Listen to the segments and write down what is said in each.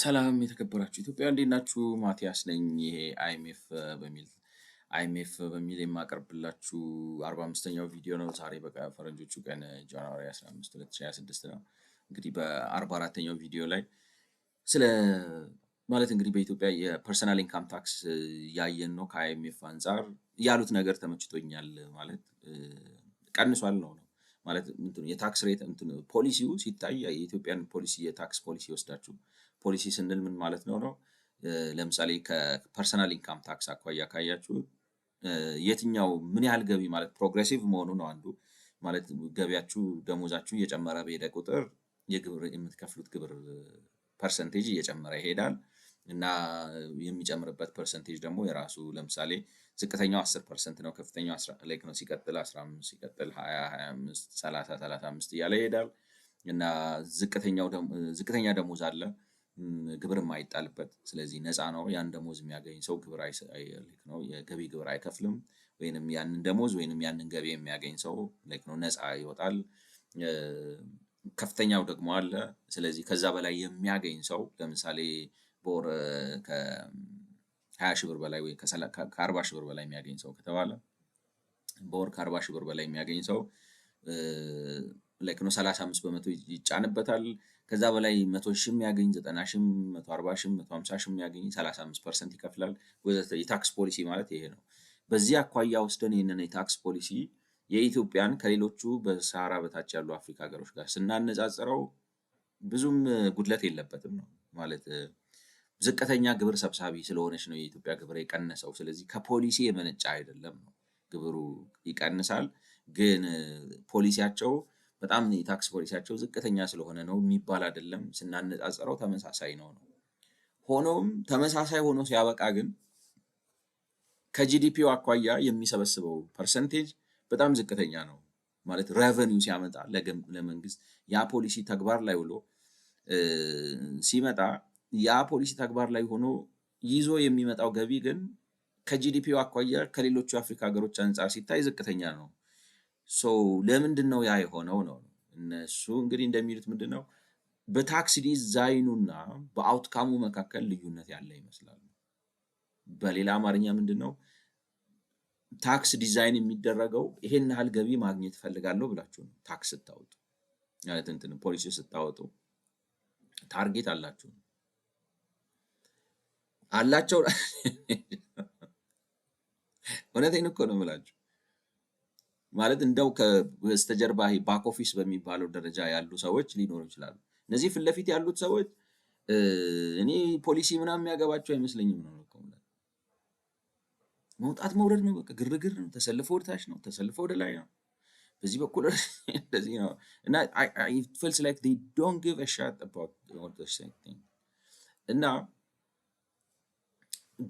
ሰላም የተከበራችሁ ኢትዮጵያውያን እንዴት ናችሁ? ማቲያስ ነኝ። ይሄ አይኤምኤፍ በሚል የማቀርብላችሁ 45ኛው ቪዲዮ ነው። ዛሬ በቃ ፈረንጆቹ ቀን ጃንዋሪ 15 2026 ነው። እንግዲህ በ44ኛው ቪዲዮ ላይ ስለ ማለት እንግዲህ በኢትዮጵያ የፐርሰናል ኢንካም ታክስ ያየን ነው። ከአይኤምኤፍ አንጻር ያሉት ነገር ተመችቶኛል። ማለት ቀንሷል ነው ማለት የታክስ ሬት ፖሊሲው ሲታይ የኢትዮጵያን ፖሊሲ የታክስ ፖሊሲ ወስዳችሁ ፖሊሲ ስንል ምን ማለት ነው? ለምሳሌ ከፐርሰናል ኢንካም ታክስ አኳያ ካያችሁ የትኛው ምን ያህል ገቢ ማለት ፕሮግሬሲቭ መሆኑ ነው አንዱ። ማለት ገቢያችሁ ደሞዛችሁ እየጨመረ በሄደ ቁጥር የግብር የምትከፍሉት ግብር ፐርሰንቴጅ እየጨመረ ይሄዳል እና የሚጨምርበት ፐርሰንቴጅ ደግሞ የራሱ ለምሳሌ ዝቅተኛው 10% ነው፣ ከፍተኛው 10 ላይክ ነው፣ ሲቀጥል 15 ሲቀጥል 20 25 30 35 እያለ ይሄዳል እና ዝቅተኛ ደሞዝ አለ ግብር የማይጣልበት። ስለዚህ ነፃ ነው። ያን ደሞዝ የሚያገኝ ሰው ግብር ላይክ ነው የገቢ ግብር አይከፍልም። ወይንም ያንን ደሞዝ ወይንም ያንን ገቢ የሚያገኝ ሰው ላይክ ነው ነፃ ይወጣል። ከፍተኛው ደግሞ አለ። ስለዚህ ከዛ በላይ የሚያገኝ ሰው ለምሳሌ በወር ከ20 ሺህ ብር በላይ ወይ ከ40 ሺህ ብር በላይ የሚያገኝ ሰው ከተባለ በወር ከ40 ሺህ ብር በላይ የሚያገኝ ሰው ላይክ ነው 35% ይጫንበታል። ከዛ በላይ 100 ሺህ የሚያገኝ 90 ሺህ 140 ሺህ 150 ሺህ የሚያገኝ 35% ይከፍላል ወዘተ። የታክስ ፖሊሲ ማለት ይሄ ነው። በዚህ አኳያ ወስደን ይህንን የታክስ ፖሊሲ የኢትዮጵያን ከሌሎቹ በሰሃራ በታች ያሉ አፍሪካ ሀገሮች ጋር ስናነጻጽረው ብዙም ጉድለት የለበትም ነው ማለት። ዝቅተኛ ግብር ሰብሳቢ ስለሆነች ነው የኢትዮጵያ ግብር የቀነሰው። ስለዚህ ከፖሊሲ የመነጨ አይደለም ነው። ግብሩ ይቀንሳል ግን ፖሊሲያቸው በጣም የታክስ ፖሊሲያቸው ዝቅተኛ ስለሆነ ነው የሚባል አይደለም። ስናነጻጽረው ተመሳሳይ ነው። ሆኖም ተመሳሳይ ሆኖ ሲያበቃ ግን ከጂዲፒው አኳያ የሚሰበስበው ፐርሰንቴጅ በጣም ዝቅተኛ ነው። ማለት ሬቨኒው ሲያመጣ ለመንግስት ያ ፖሊሲ ተግባር ላይ ውሎ ሲመጣ ያ ፖሊሲ ተግባር ላይ ሆኖ ይዞ የሚመጣው ገቢ ግን ከጂዲፒው አኳያ ከሌሎቹ የአፍሪካ ሀገሮች አንጻር ሲታይ ዝቅተኛ ነው። ለምንድነው ያ የሆነው ነው? እነሱ እንግዲህ እንደሚሉት ምንድነው በታክስ ዲዛይኑና በአውትካሙ መካከል ልዩነት ያለ ይመስላል። በሌላ አማርኛ ምንድነው ታክስ ዲዛይን የሚደረገው ይሄን ያህል ገቢ ማግኘት እፈልጋለሁ ብላችሁ ነው ታክስ ስታወጡ። ማለት ፖሊሲ ስታወጡ ታርጌት አላቸው። እውነቴን እኮ ነው የምላችሁ። ማለት እንደው ከበስተጀርባ ባክ ኦፊስ በሚባለው ደረጃ ያሉ ሰዎች ሊኖሩ ይችላሉ። እነዚህ ፊት ለፊት ያሉት ሰዎች እኔ ፖሊሲ ምናምን የሚያገባቸው አይመስለኝም ነው። መውጣት መውረድ ነው፣ በቃ ግርግር ነው። ተሰልፎ ወደ ታች ነው፣ ተሰልፎ ወደ ላይ ነው፣ በዚህ በኩል እንደዚህ ነው እና it feels like they don't give a shit about what they're saying እና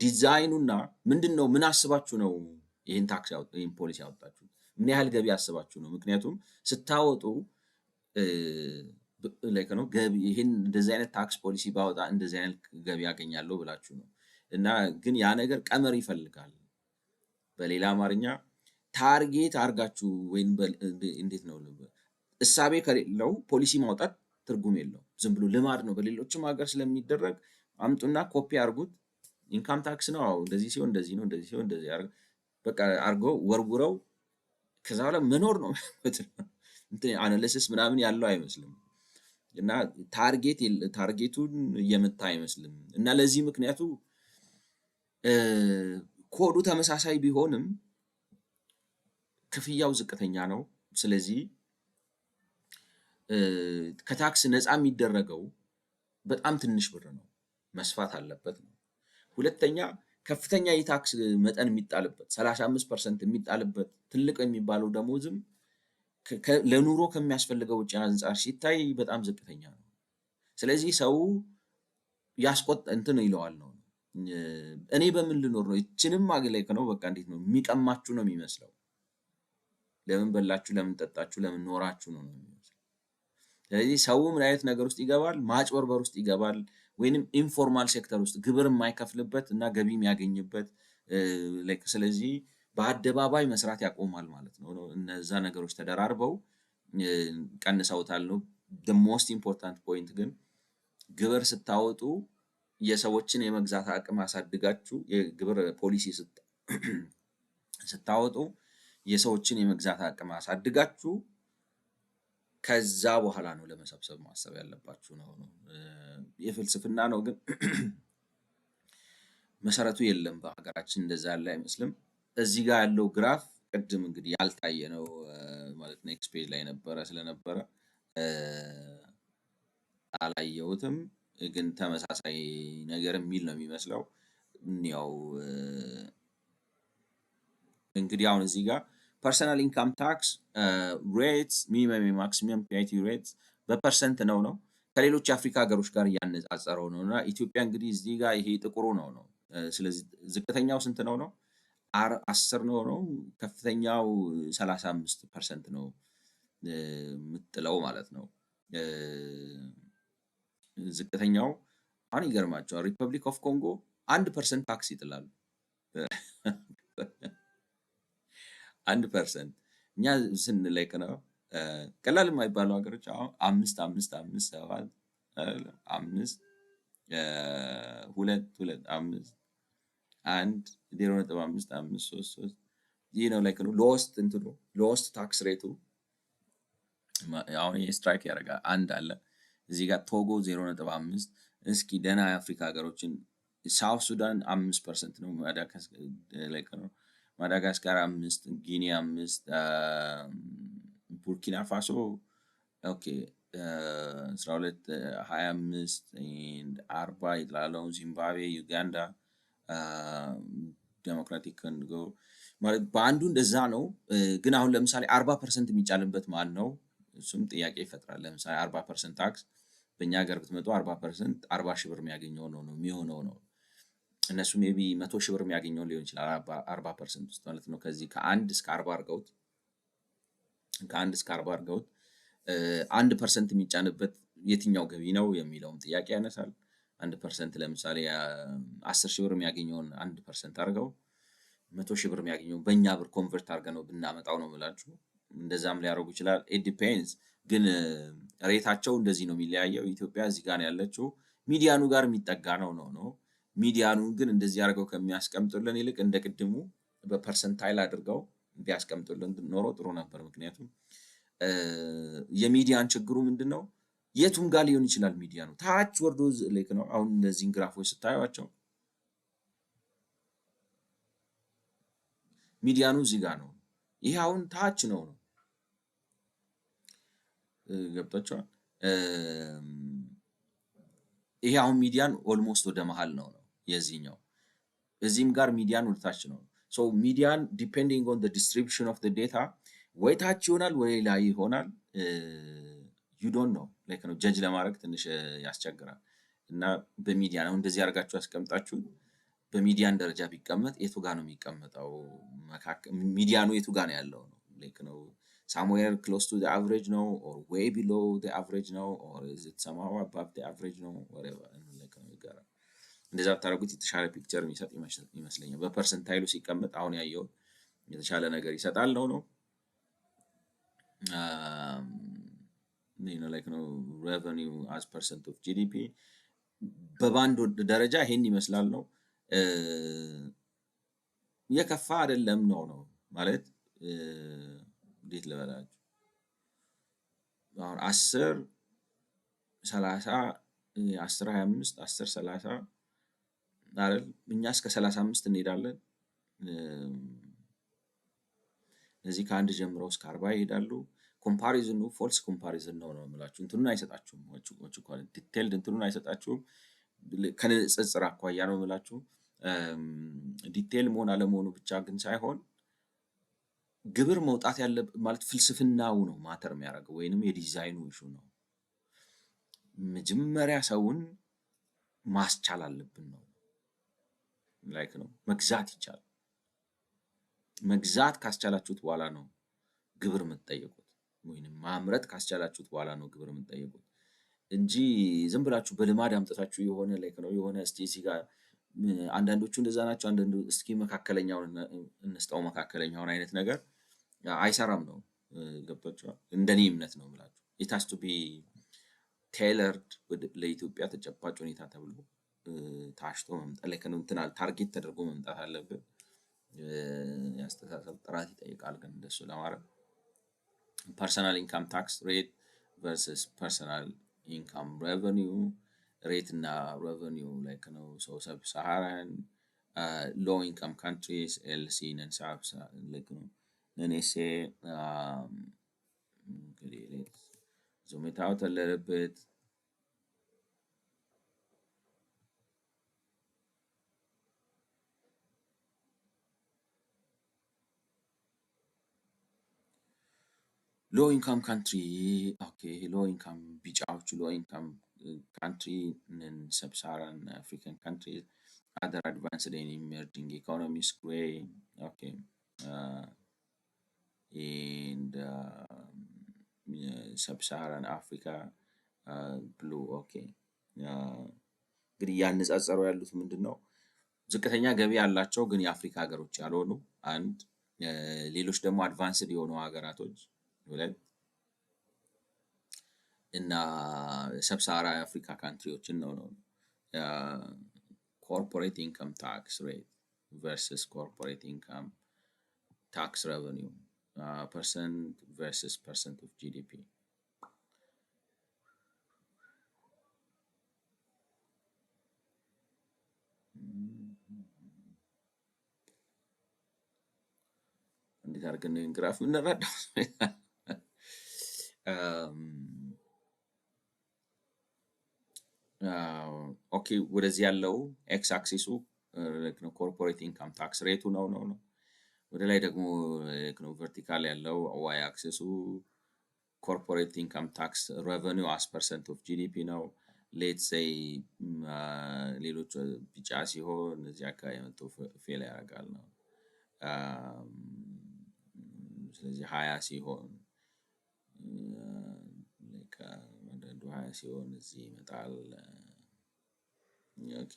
ዲዛይኑና ምንድነው ምን አስባችሁ ነው ይሄን ታክስ ይሄን ፖሊሲ ያወጣችሁ? ምን ያህል ገቢ አስባችሁ ነው? ምክንያቱም ስታወጡ ላይክ ነው ገቢ ይሄን እንደዚህ አይነት ታክስ ፖሊሲ ባወጣ እንደዚህ አይነት ገቢ ያገኛለሁ ብላችሁ ነው። እና ግን ያ ነገር ቀመር ይፈልጋል። በሌላ አማርኛ ታርጌት አርጋችሁ ወይም እንዴት ነው እሳቤ ከሌለው ፖሊሲ ማውጣት ትርጉም የለውም። ዝም ብሎ ልማድ ነው። በሌሎችም ሀገር ስለሚደረግ አምጡና ኮፒ አርጉት። ኢንካም ታክስ ነው እንደዚህ ሲሆን እንደዚህ ነው፣ እንደዚህ ሲሆን እንደዚህ በቃ አርገው ወርውረው ከዛ በኋላ መኖር ነው። አናሊሲስ ምናምን ያለው አይመስልም እና ታርጌቱን እየመታ አይመስልም። እና ለዚህ ምክንያቱ ኮዱ ተመሳሳይ ቢሆንም ክፍያው ዝቅተኛ ነው። ስለዚህ ከታክስ ነፃ የሚደረገው በጣም ትንሽ ብር ነው፣ መስፋት አለበት ነው። ሁለተኛ ከፍተኛ የታክስ መጠን የሚጣልበት 35% የሚጣልበት ትልቅ የሚባለው ደሞዝም ለኑሮ ከሚያስፈልገው ውጪ አንጻር ሲታይ በጣም ዝቅተኛ ነው። ስለዚህ ሰው ይለዋል ነው እኔ በምን ልኖር ነው? እችንም ማግለክ ነው በቃ እንዴት ነው የሚቀማችሁ ነው የሚመስለው። ለምን በላችሁ፣ ለምን ጠጣችሁ፣ ለምን ኖራችሁ ነው የሚመስለው። ስለዚህ ሰው ምን አይነት ነገር ውስጥ ይገባል? ማጭበርበር ውስጥ ይገባል። ወይንም ኢንፎርማል ሴክተር ውስጥ ግብር የማይከፍልበት እና ገቢ የሚያገኝበት ስለዚህ በአደባባይ መስራት ያቆማል ማለት ነው። እነዛ ነገሮች ተደራርበው ቀንሰውታል ነው። the most important point ግን ግብር ስታወጡ የሰዎችን የመግዛት አቅም አሳድጋችሁ የግብር ፖሊሲ ስታወጡ የሰዎችን የመግዛት አቅም አሳድጋችሁ ከዛ በኋላ ነው ለመሰብሰብ ማሰብ ያለባችሁ ነው። የፍልስፍና ነው ግን መሰረቱ የለም በሀገራችን እንደዛ ያለ አይመስልም። እዚህ ጋር ያለው ግራፍ ቅድም እንግዲህ ያልታየ ነው ማለት ኔክስት ፔጅ ላይ ነበረ ስለነበረ አላየሁትም፣ ግን ተመሳሳይ ነገር የሚል ነው የሚመስለው። ያው እንግዲህ አሁን እዚህ ጋር ፐርሰናል ኢንካም ታክስ ሬትስ ሚኒመም ማክሲመም ፒአይቲ ሬትስ በፐርሰንት ነው ከሌሎች የአፍሪካ ሀገሮች ጋር እያነጻጸረው ነው። እና ኢትዮጵያ እንግዲህ እዚህ ጋር ይሄ ጥቁሩ ነው። ስለዚህ ዝቅተኛው ስንት ነው? 10 ነው። ከፍተኛው 35% ነው የምትጥለው ማለት ነው። ዝቅተኛው አሁን ይገርማቸዋል። ሪፐብሊክ ኦፍ ኮንጎ 1% ታክስ ይጥላሉ። 1% እኛ ስንለቅ ነው ቀላል የማይባሉ ሀገሮች አሁን 5 5 5 7 5 2 2 5 1 0.5 5 3 3 ይህ ነው ላይክ ነው ሎስት ታክስ ሬቱ። አሁን ይሄ ስትራይክ ያደርጋል። አንድ አለ እዚህ ጋር ቶጎ 0.5። እስኪ ደህና የአፍሪካ ሀገሮችን ሳውት ሱዳን 5% ነው። ማዳጋስካር 5፣ ጊኒ 5፣ ቡርኪና ፋሶ ኦኬ 12 25 40 ይጥላለው። ዚምባብዌ፣ ዩጋንዳ፣ ዴሞክራቲክ ኮንጎ ማለት በአንዱ እንደዛ ነው። ግን አሁን ለምሳሌ 40% የሚጫልበት ማን ነው? እሱም ጥያቄ ይፈጥራል። ለምሳሌ 40% ታክስ በእኛ ሀገር ብትመጡ 40% 40 ሺህ ብር የሚያገኘው ነው የሚሆነው ነው። እነሱ ሜቢ 100 ሺህ ብር የሚያገኘው ሊሆን ይችላል 40% ውስጥ ማለት ነው። ከዚህ ከ1 እስከ 40 አድርገውት 1% የሚጫንበት የትኛው ገቢ ነው የሚለውም ጥያቄ ያነሳል። 1% ለምሳሌ 10 ሺህ ብር የሚያገኘውን 1% አድርገው 100 ሺህ ብር የሚያገኘው በእኛ ብር ኮንቨርት አድርገን ነው ብናመጣው ነው የምላችሁ። እንደዛም ሊያደርጉ ይችላል። ኢት ዲፔንድስ። ግን ሬታቸው እንደዚህ ነው የሚለያየው። ኢትዮጵያ እዚህ ጋር ያለችው ሚዲያኑ ጋር የሚጠጋ ነው። ሚዲያኑን ግን እንደዚህ አድርገው ከሚያስቀምጡልን ይልቅ እንደ ቅድሙ በፐርሰንታይል አድርገው ቢያስቀምጡልን ኖሮ ጥሩ ነበር። ምክንያቱም የሚዲያን ችግሩ ምንድነው? የቱም ጋር ሊሆን ይችላል ሚዲያኑ ታች ወርዶ ልክ ነው። አሁን እነዚህን ግራፎች ስታዩቸው ሚዲያኑ እዚህ ጋር ነው። ይሄ አሁን ታች ነው ገብቷቸዋል። ይሄ አሁን ሚዲያን ኦልሞስት ወደ መሃል ነው የዚህኛው። እዚህም ጋር ሚዲያን ወደ ታች ነው። ሶ ሚዲያን ዲፔንዲንግ ኦን ዲስትሪቢዩሽን ኦፍ ዴታ ወይ ታች ይሆናል ወይ ላይ ይሆናል። ዩ ዶንት ኖ ላይክ ነው ጀጅ ለማድረግ ትንሽ ያስቸግራል። እና በሚዲያ ነው እንደዚህ አድርጋችሁ ያስቀምጣችሁ። በሚዲያን ደረጃ ቢቀመጥ የቱ ጋር ነው የሚቀመጠው? ሚዲያኑ የቱ ጋር ነው ያለው ነው ላይክ ነው somewhere close to the average ነው or way below the average ነው or is it somehow above the average ነው whatever like ነው ጋር እንደዛ ብታደርጉት የተሻለ ፒክቸር የሚሰጥ ይመስለኛል። በፐርሰንታይሉ ሲቀመጥ አሁን ያየው የተሻለ ነገር ይሰጣል ነው like ነው revenue as percent of GDP በባንድ ደረጃ ይሄን ይመስላል ነው። የከፋ አይደለም ነው ማለት እንዴት ልበላችሁ? አሁን 10 30 10 25 10 30 አይደል? እኛ እስከ 35 እንሄዳለን። እነዚህ ከአንድ ጀምሮ እስከ 40 ይሄዳሉ። ኮምፓሪዝኑ ፎልስ ኮምፓሪዝን ነው የምላችሁ። እንትኑን አይሰጣችሁም። ዲቴይልድ እንትኑን አይሰጣችሁም። ከንጽጽር አኳያ ነው የምላችሁ። ዲቴይል መሆን አለመሆኑ ብቻ ግን ሳይሆን ግብር መውጣት ያለበት ማለት ፍልስፍናው ነው ማተር የሚያደርገው ወይንም የዲዛይኑ ኢሹ ነው። መጀመሪያ ሰውን ማስቻል አለብን ነው ላይክ ነው መግዛት ይቻላል። መግዛት ካስቻላችሁት በኋላ ነው ግብር የምትጠየቁት፣ ወይንም ማምረት ካስቻላችሁት በኋላ ነው ግብር የምትጠየቁት እንጂ ዝም ብላችሁ በልማድ አምጥታችሁ የሆነ ላይክ ነው የሆነ እስቲ እዚህ ጋር አንዳንዶቹ እንደዛ ናቸው። አንዳንዱ እስኪ መካከለኛውን እንስጠው መካከለኛውን አይነት ነገር አይሰራም ነው ገብቷችኋል። እንደኔ እምነት ነው የምላችሁ። it has to be tailored ለኢትዮጵያ ተጨባጭ ሁኔታ ተብሎ ታሽቶ መምጣት ላይ እንትን ታርጌት ተደርጎ መምጣት አለብን። የአስተሳሰብ ጥራት ይጠይቃል ግን እንደሱ ለማድረግ ፐርሰናል ኢንካም ታክስ ሬት ቨርሰስ ፐርሰናል ኢንካም ሬቨኒው ሬት እና ሬቨኒው ላይክ ነው ሰው ሰብ ሰሃራን low income countries LC ነን ሳብ ላይክ ነው ነን ኤሴ እንግዲህ zoom it out a little bit. Low income country, okay, low income ቢጫዎቹ low income country in sub-Saharan African countries, other advanced and emerging economies growing, okay, and sub-Saharan Africa blue, okay. እንግዲህ ያነጻጸሩ ያሉት ምንድነው? ዝቅተኛ ገቢ ያላቸው ግን የአፍሪካ ሀገሮች ያልሆኑ አንድ ሌሎች ደግሞ አድቫንስድ የሆኑ ሀገራቶች ሁለት እና ሰብሳራ አፍሪካ ካንትሪዎችን ነው ኮርፖሬት ኢንካም ታክስ ሬት versus corporate income tax revenue percent versus percent of GDP. እንዴት አድርገን ግራፍ እንረዳው? ኦኬ ወደዚህ ያለው ኤክስ አክሲሱ ኮርፖሬት ኢንካም ታክስ ሬቱ ነው። ወደ ላይ ደግሞ ቨርቲካል ያለው ዋይ አክሲሱ ኮርፖሬት ኢንካም ታክስ ሬቨኒው አስ ፐርሰንት ኦፍ ጂዲፒ ነው። ሌትስ ሴይ ሌሎች ቢጫ ሲሆን እዚህ አካባቢ መጥቶ ፌል ያደርጋል ነው። ስለዚህ 20 ሲሆን አንዳንዱ 20 ሲሆን እዚህ ይመጣል። ኦኬ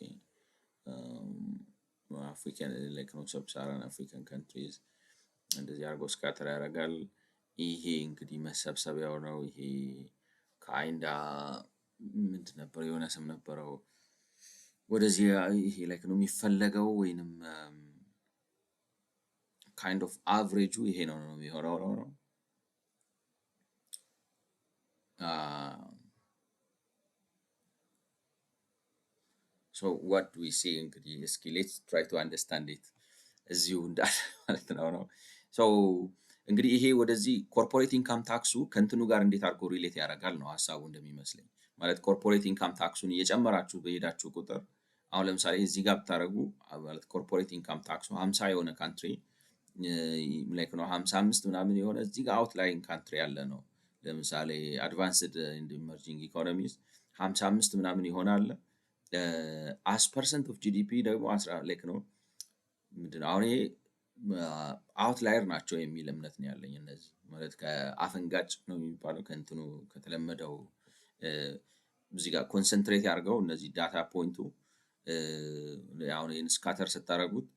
አፍሪካን ላይክ ነው ሰብሳራን አፍሪካን ካንትሪዝ እንደዚህ አድርጎ ስካተር ያደርጋል። ይሄ እንግዲህ መሰብሰቢያው ነው። ይሄ ካይንዳ ምንድን ነበር የሆነ ስም ነበረው። ወደዚህ ይሄ ላይክ ነው የሚፈለገው ወይንም kind of average ይሄ ነው የሚሆነው ነው። So what we see እንግዲህ እስኪ let's try to understand it እዚሁ እንዳለ ማለት ነው። so እንግዲህ ይሄ ወደዚህ ኮርፖሬት ኢንካም ታክሱ ከእንትኑ ጋር እንዴት አድርጎ ሪሌት ያደርጋል ነው ሐሳቡ እንደሚመስለኝ። ማለት ኮርፖሬት ኢንካም ታክሱን እየጨመራችሁ በሄዳችሁ ቁጥር አሁን ለምሳሌ እዚህ ጋር ብታደርጉ ማለት ኮርፖሬት ኢንካም ታክሱ 50 የሆነ ካንትሪ ላይክ ነው 55 ምናምን የሆነ እዚህ ጋር አውትላይን ካንትሪ ያለ ነው። ለምሳሌ አድቫንስድ ኤንድ ኢመርጂንግ ኢኮኖሚስ 55 ምናምን ይሆናል። አስ ፐርሰንት ኦፍ ጂዲፒ ደግሞ 10 ላይክ ነው ምንድነው አሁን ይሄ አውትላየር ናቸው የሚል እምነት ነው ያለኝ። እነዚህ ማለት ከአፈንጋጭ ነው የሚባለው ከእንትኑ ከተለመደው እዚህ ጋር ኮንሰንትሬት ያድርገው እነዚህ ዳታ ፖይንቱ አሁን ይሄን ስካተር ስታደርጉት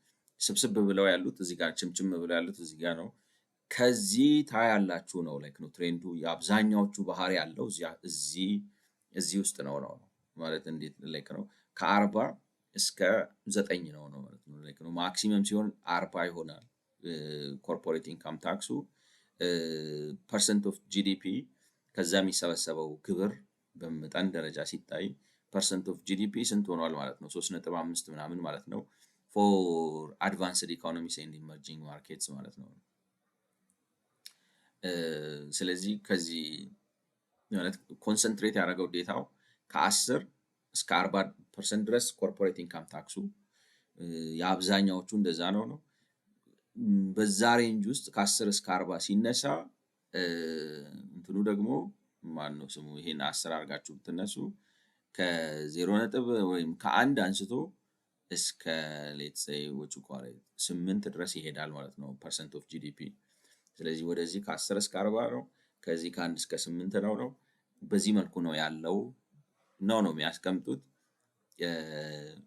ስብስብ ብለው ያሉት እዚህ ጋር ችምችም ብለው ያሉት እዚህ ጋር ነው። ከዚህ ታያላችሁ ነው ላይክ ነው ትሬንዱ የአብዛኛዎቹ ባህሪ ያለው እዚህ ውስጥ ነው ማለት እንዴት ላይክ ነው ከ40 እስከ 9 ነው ማለት ነው። ላይክ ነው ማክሲመም ሲሆን 40 ይሆናል ኮርፖሬት ኢንካም ታክሱ ፐርሰንት ኦፍ ጂዲፒ ከዛ የሚሰበሰበው ግብር በመጠን ደረጃ ሲታይ ፐርሰንት ኦፍ ጂዲፒ ስንት ሆኗል ማለት ነው 3.5 ምናምን ማለት ነው ፎር አድቫንስድ ኢኮኖሚስ ኤንድ ኢመርጂንግ ማርኬትስ ማለት ነው። ስለዚህ ከዚህ ማለት ኮንሰንትሬት ያደረገው ዴታው ከ10 እስከ 40% ድረስ ኮርፖሬት ኢንካም ታክሱ የአብዛኛዎቹ እንደዛ ነው። በዛ ሬንጅ ውስጥ ከ10 እስከ 40 ሲነሳ እንትኑ ደግሞ ማነው ስሙ ይሄን 10 አድርጋችሁ ብትነሱ ከ0 ነጥብ ወይም ከ1 አንስቶ እስከ ሌትስ ሴይ ወቹ ኳሬት 8 ድረስ ይሄዳል ማለት ነው ፐርሰንት ኦፍ ጂዲፒ። ስለዚህ ወደዚህ ከ10 እስከ 40 ነው፣ ከዚህ ከ1 እስከ 8 ነው። በዚህ መልኩ ነው ያለው ነው የሚያስቀምጡት።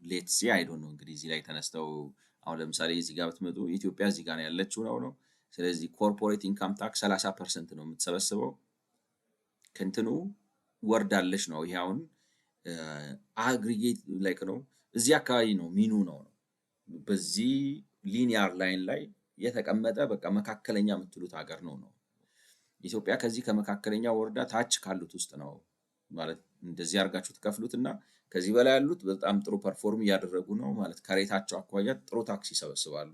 ሌትስ ሲ አይ ዶንት ኖ እንግዲህ እዚህ ላይ ተነስተው አሁን ለምሳሌ እዚህ ጋር ብትመጡ ኢትዮጵያ እዚህ ጋር ነው ያለችው ነው። ስለዚህ ኮርፖሬት ኢንካም ታክስ 30% ነው የምትሰበስበው ከእንትኑ ወርዳለች ነው። ይሄ አሁን አግሪጌት ላይክ ነው እዚህ አካባቢ ነው ሚኑ ነው በዚህ ሊኒየር ላይን ላይ የተቀመጠ በቃ መካከለኛ የምትሉት ሀገር ነው። ኢትዮጵያ ከዚህ ከመካከለኛ ወርዳ ታች ካሉት ውስጥ ነው ማለት እንደዚህ አድርጋችሁ ትከፍሉትና ከዚህ በላይ ያሉት በጣም ጥሩ ፐርፎርም እያደረጉ ነው ማለት ከሬታቸው አኳያ ጥሩ ታክስ ይሰበስባሉ።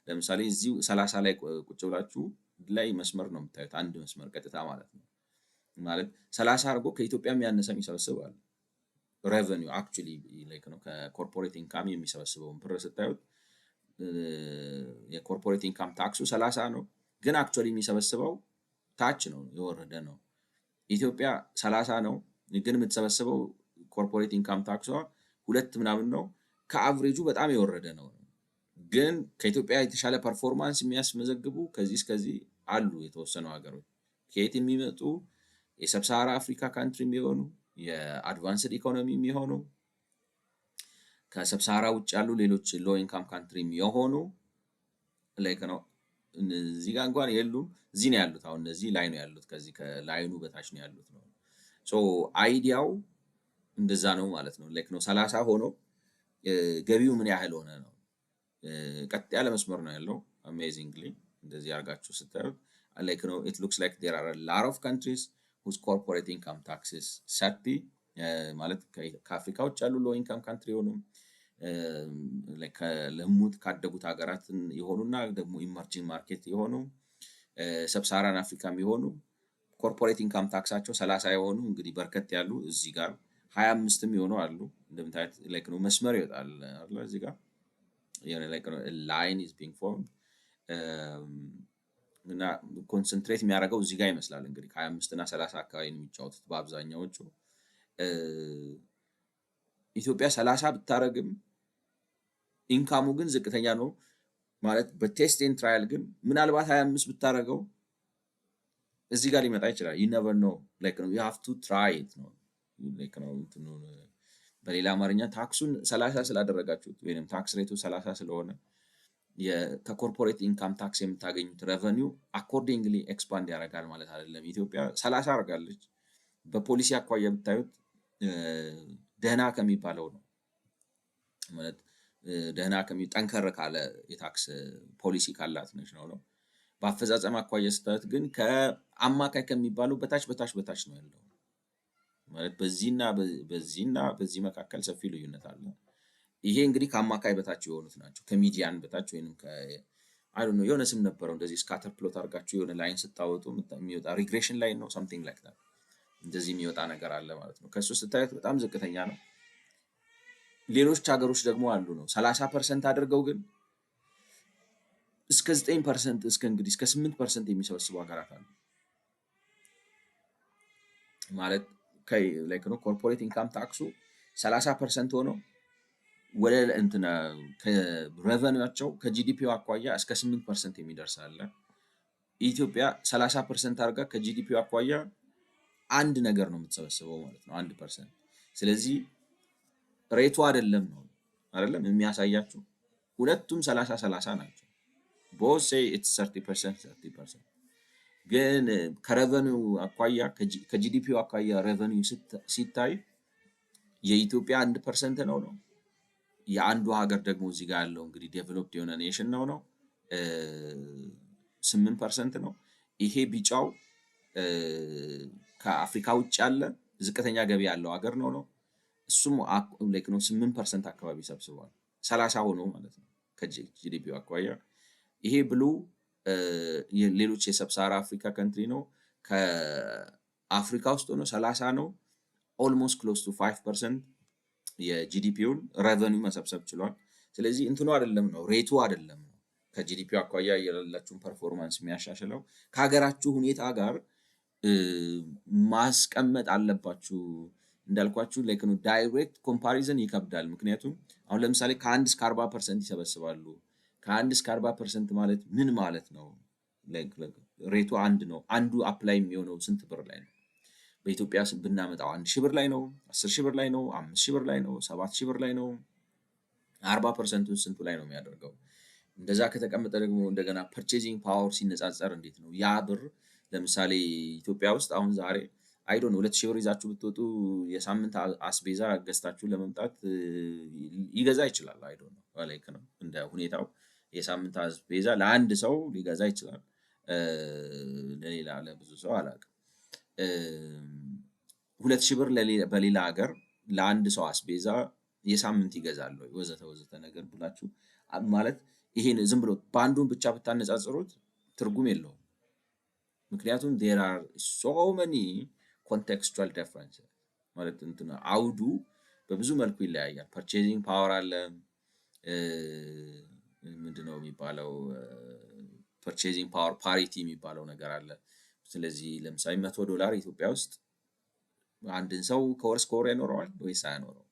ለምሳሌ እዚሁ 30 ላይ ቁጭ ብላችሁ ላይ መስመር ነው የምታዩት አንድ መስመር ቀጥታ ማለት ነው። ማለት 30 አድርጎ ከኢትዮጵያም ያነሰም ይሰበስባሉ። ሬቨኒው አክቹዋሊ ላይክ ነው ከኮርፖሬት ኢንካም የሚሰበስበውን ብር ስታዩት የኮርፖሬት ኢንካም ታክሱ 30 ነው፣ ግን አክቹዋሊ የሚሰበስበው ታች ነው የወረደ ነው። ኢትዮጵያ 30 ነው፣ ግን የምትሰበስበው ኮርፖሬት ኢንካም ታክሷ 2 ምናምን ነው። ከአቭሬጁ በጣም የወረደ ነው። ግን ከኢትዮጵያ የተሻለ ፐርፎርማንስ የሚያስመዘግቡ ከዚህ እስከዚህ አሉ የተወሰኑ ሀገሮች ከየት የሚመጡ የሰብሳራ አፍሪካ ካንትሪ የሚሆኑ የአድቫንስድ ኢኮኖሚ የሚሆኑ ከሰብሳራ ውጭ ያሉ ሌሎች ሎ ኢንካም ካንትሪ የሆኑ ላይክ ነው እዚህ ጋር እንኳን የሉም። እዚህ ነው ያሉት። አሁን እነዚህ ላይ ነው ያሉት። ከዚህ ከላይኑ በታች ነው ያሉት ነው። ሶ አይዲያው እንደዛ ነው ማለት ነው። ላይክ ነው 30 ሆኖ ገቢው ምን ያህል ሆነ ነው። ቀጥ ያለ መስመር ነው ያለው። አሜዚንግሊ እንደዚህ አድርጋችሁ ስታዩት ላይክ ነው ኢት ሉክስ ላይክ ዜር አር አ ሎት ኦፍ ካንትሪስ whose corporate income tax is 30 ማለት ከአፍሪካ ውጭ ያሉ ሎ ኢንካም ካንትሪ የሆኑ ለሙት ካደጉት ሀገራት የሆኑና ደግሞ ኢመርጂንግ ማርኬት የሆኑ ሰብሳራን አፍሪካም የሆኑ ኮርፖሬት ኢንካም ታክሳቸው 30 የሆኑ እንግዲህ በርከት ያሉ እዚህ ጋር 25ም የሆኑ አሉ። እንደምታዩት ላይክ ነው መስመር ይወጣል አይደል? እዚህ ጋር የሆነ ላይክ ነው ላይን is being formed እና ኮንሰንትሬት የሚያደርገው እዚህ ጋር ይመስላል። እንግዲህ ከ25 እና 30 አካባቢ ነው የሚጫወቱት በአብዛኛዎቹ። ኢትዮጵያ 30 ብታረግም ኢንካሙ ግን ዝቅተኛ ነው ማለት በቴስት ኤንድ ትራያል ግን ምናልባት 25 ብታረገው እዚህ ጋር ሊመጣ ይችላል። you never know like you have to try it ነው like ነው በሌላ አማርኛ ታክሱን 30 ስላደረጋችሁት ወይንም ታክስ ሬቱ 30 ስለሆነ ከኮርፖሬት ኢንካም ታክስ የምታገኙት ሬቨኒው አኮርዲንግሊ ኤክስፓንድ ያደርጋል ማለት አይደለም። ኢትዮጵያ 30 አድርጋለች። በፖሊሲ አኳያ ብታዩት ደህና ከሚባለው ነው ማለት ደህና ጠንከር ካለ የታክስ ፖሊሲ ካላት ነች ነው። በአፈጻጸም አኳያ ስታዩት ግን ከአማካይ ከሚባለው በታች ነው ያለው ማለት በዚህና በዚህ መካከል ሰፊ ልዩነት አለ። ይሄ እንግዲህ ከአማካይ በታች የሆኑት ናቸው። ከሚዲያን በታች ወይንም አይ ዶንት ኖ የሆነ ስም ነበረው እንደዚህ ስካተር ፕሎት አድርጋችሁ የሆነ ላይን ስታወጡ የሚወጣ ሪግሬሽን ላይን ነው something like that እንደዚህ የሚወጣ ነገር አለ ማለት ነው። ከሱ ስታዩት በጣም ዝቅተኛ ነው። ሌሎች ሀገሮች ደግሞ አሉ ነው 30% አድርገው ግን እስከ 9% እስከ 8% የሚሰበስቡ ሀገራት አሉ ማለት ላይክ ነው ኮርፖሬት ኢንካም ታክሱ 30% ሆኖ ወደ እንትና ከሬቨኒውአቸው ከጂዲፒው አኳያ እስከ 8% የሚደርስ አለ። ኢትዮጵያ 30% አድርጋ ከጂዲፒው አኳያ አንድ ነገር ነው የምትሰበስበው ማለት ነው 1%። ስለዚህ ሬቱ አይደለም የሚያሳያችሁ ሁለቱም 30 ናቸው። both say it's 30%። ግን ከሬቨኒው አኳያ ከጂዲፒው አኳያ ሬቨኒው ሲታይ የኢትዮጵያ 1% ነው። የአንዱ ሀገር ደግሞ እዚህ ጋር ያለው እንግዲህ ዴቨሎፕድ የሆነ ኔሽን ነው 8% ነው። ይሄ ቢጫው ከአፍሪካ ውጭ ያለ ዝቅተኛ ገቢ ያለው ሀገር ነው። እሱም ላይክ ነው 8% አካባቢ ሰብስቧል 30 ሆኖ ማለት ነው ከጂዲፒው አኳያ። ይሄ ብሉ ሌሎች የሰብሳራ አፍሪካ ካንትሪ ነው። ከአፍሪካ ውስጥ ሆኖ 30 ነው። ኦልሞስት ክሎዝ ቱ 5% የጂዲፒውን ሬቨኒው መሰብሰብ ችሏል። ስለዚህ እንትኑ አይደለም ነው ሬቱ አይደለም ነው ከጂዲፒው አኳያ ያላችሁን ፐርፎርማንስ የሚያሻሽለው ከሀገራችሁ ሁኔታ ጋር ማስቀመጥ አለባችሁ። እንዳልኳችሁ ላይክ ነው ዳይሬክት ኮምፓሪዝን ይከብዳል። ምክንያቱም አሁን ለምሳሌ ከ1 እስከ 40% ይሰበስባሉ። ከ1 እስከ 40% ማለት ምን ማለት ነው? ሬቱ አንድ ነው። አንዱ አፕላይ የሚሆነው ስንት ብር ላይ ነው? በኢትዮጵያ ብናመጣው 1,000 ብር ላይ ነው፣ 10,000 ብር ላይ ነው፣ 5,000 ብር ላይ ነው፣ 7,000 ብር ላይ ነው። 40%ን ስንቱ ላይ ነው የሚያደርገው? እንደዛ ከተቀመጠ ደግሞ እንደገና ፐርቼዚንግ ፓወር ሲነጻጸር እንዴት ነው ያ ብር? ለምሳሌ ኢትዮጵያ ውስጥ አሁን ዛሬ አይ ዶንት ኖ 2000 ብር ይዛችሁ ብትወጡ የሳምንት አስቤዛ ገዝታችሁ ለመምጣት ይገዛ ይችላል። አይ ዶንት ኖ ላይክ ነው እንደ ሁኔታው የሳምንት አስቤዛ ለአንድ ሰው ሊገዛ ይችላል። ለሌላ ለብዙ ሰው አላውቅም። 2000 ብር በሌላ ሀገር ለአንድ ሰው አስቤዛ የሳምንት ይገዛል ወይ ወዘተ ወዘተ ነገር ብላችሁ ማለት ይሄን ዝም ብሎ በአንዱን ብቻ ብታነጻጽሩት ትርጉም የለውም። ምክንያቱም there are so many contextual differences ማለት እንትን አውዱ በብዙ መልኩ ይለያያል። ፐርቼዚንግ ፓወር አለ፣ ምንድነው የሚባለው ፐርቼዚንግ ፓወር ፓሪቲ የሚባለው ነገር አለ። ስለዚህ ለምሳሌ $100 ኢትዮጵያ ውስጥ አንድን ሰው ከወር እስከ ወር ያኖረዋል ወይስ አያኖረውም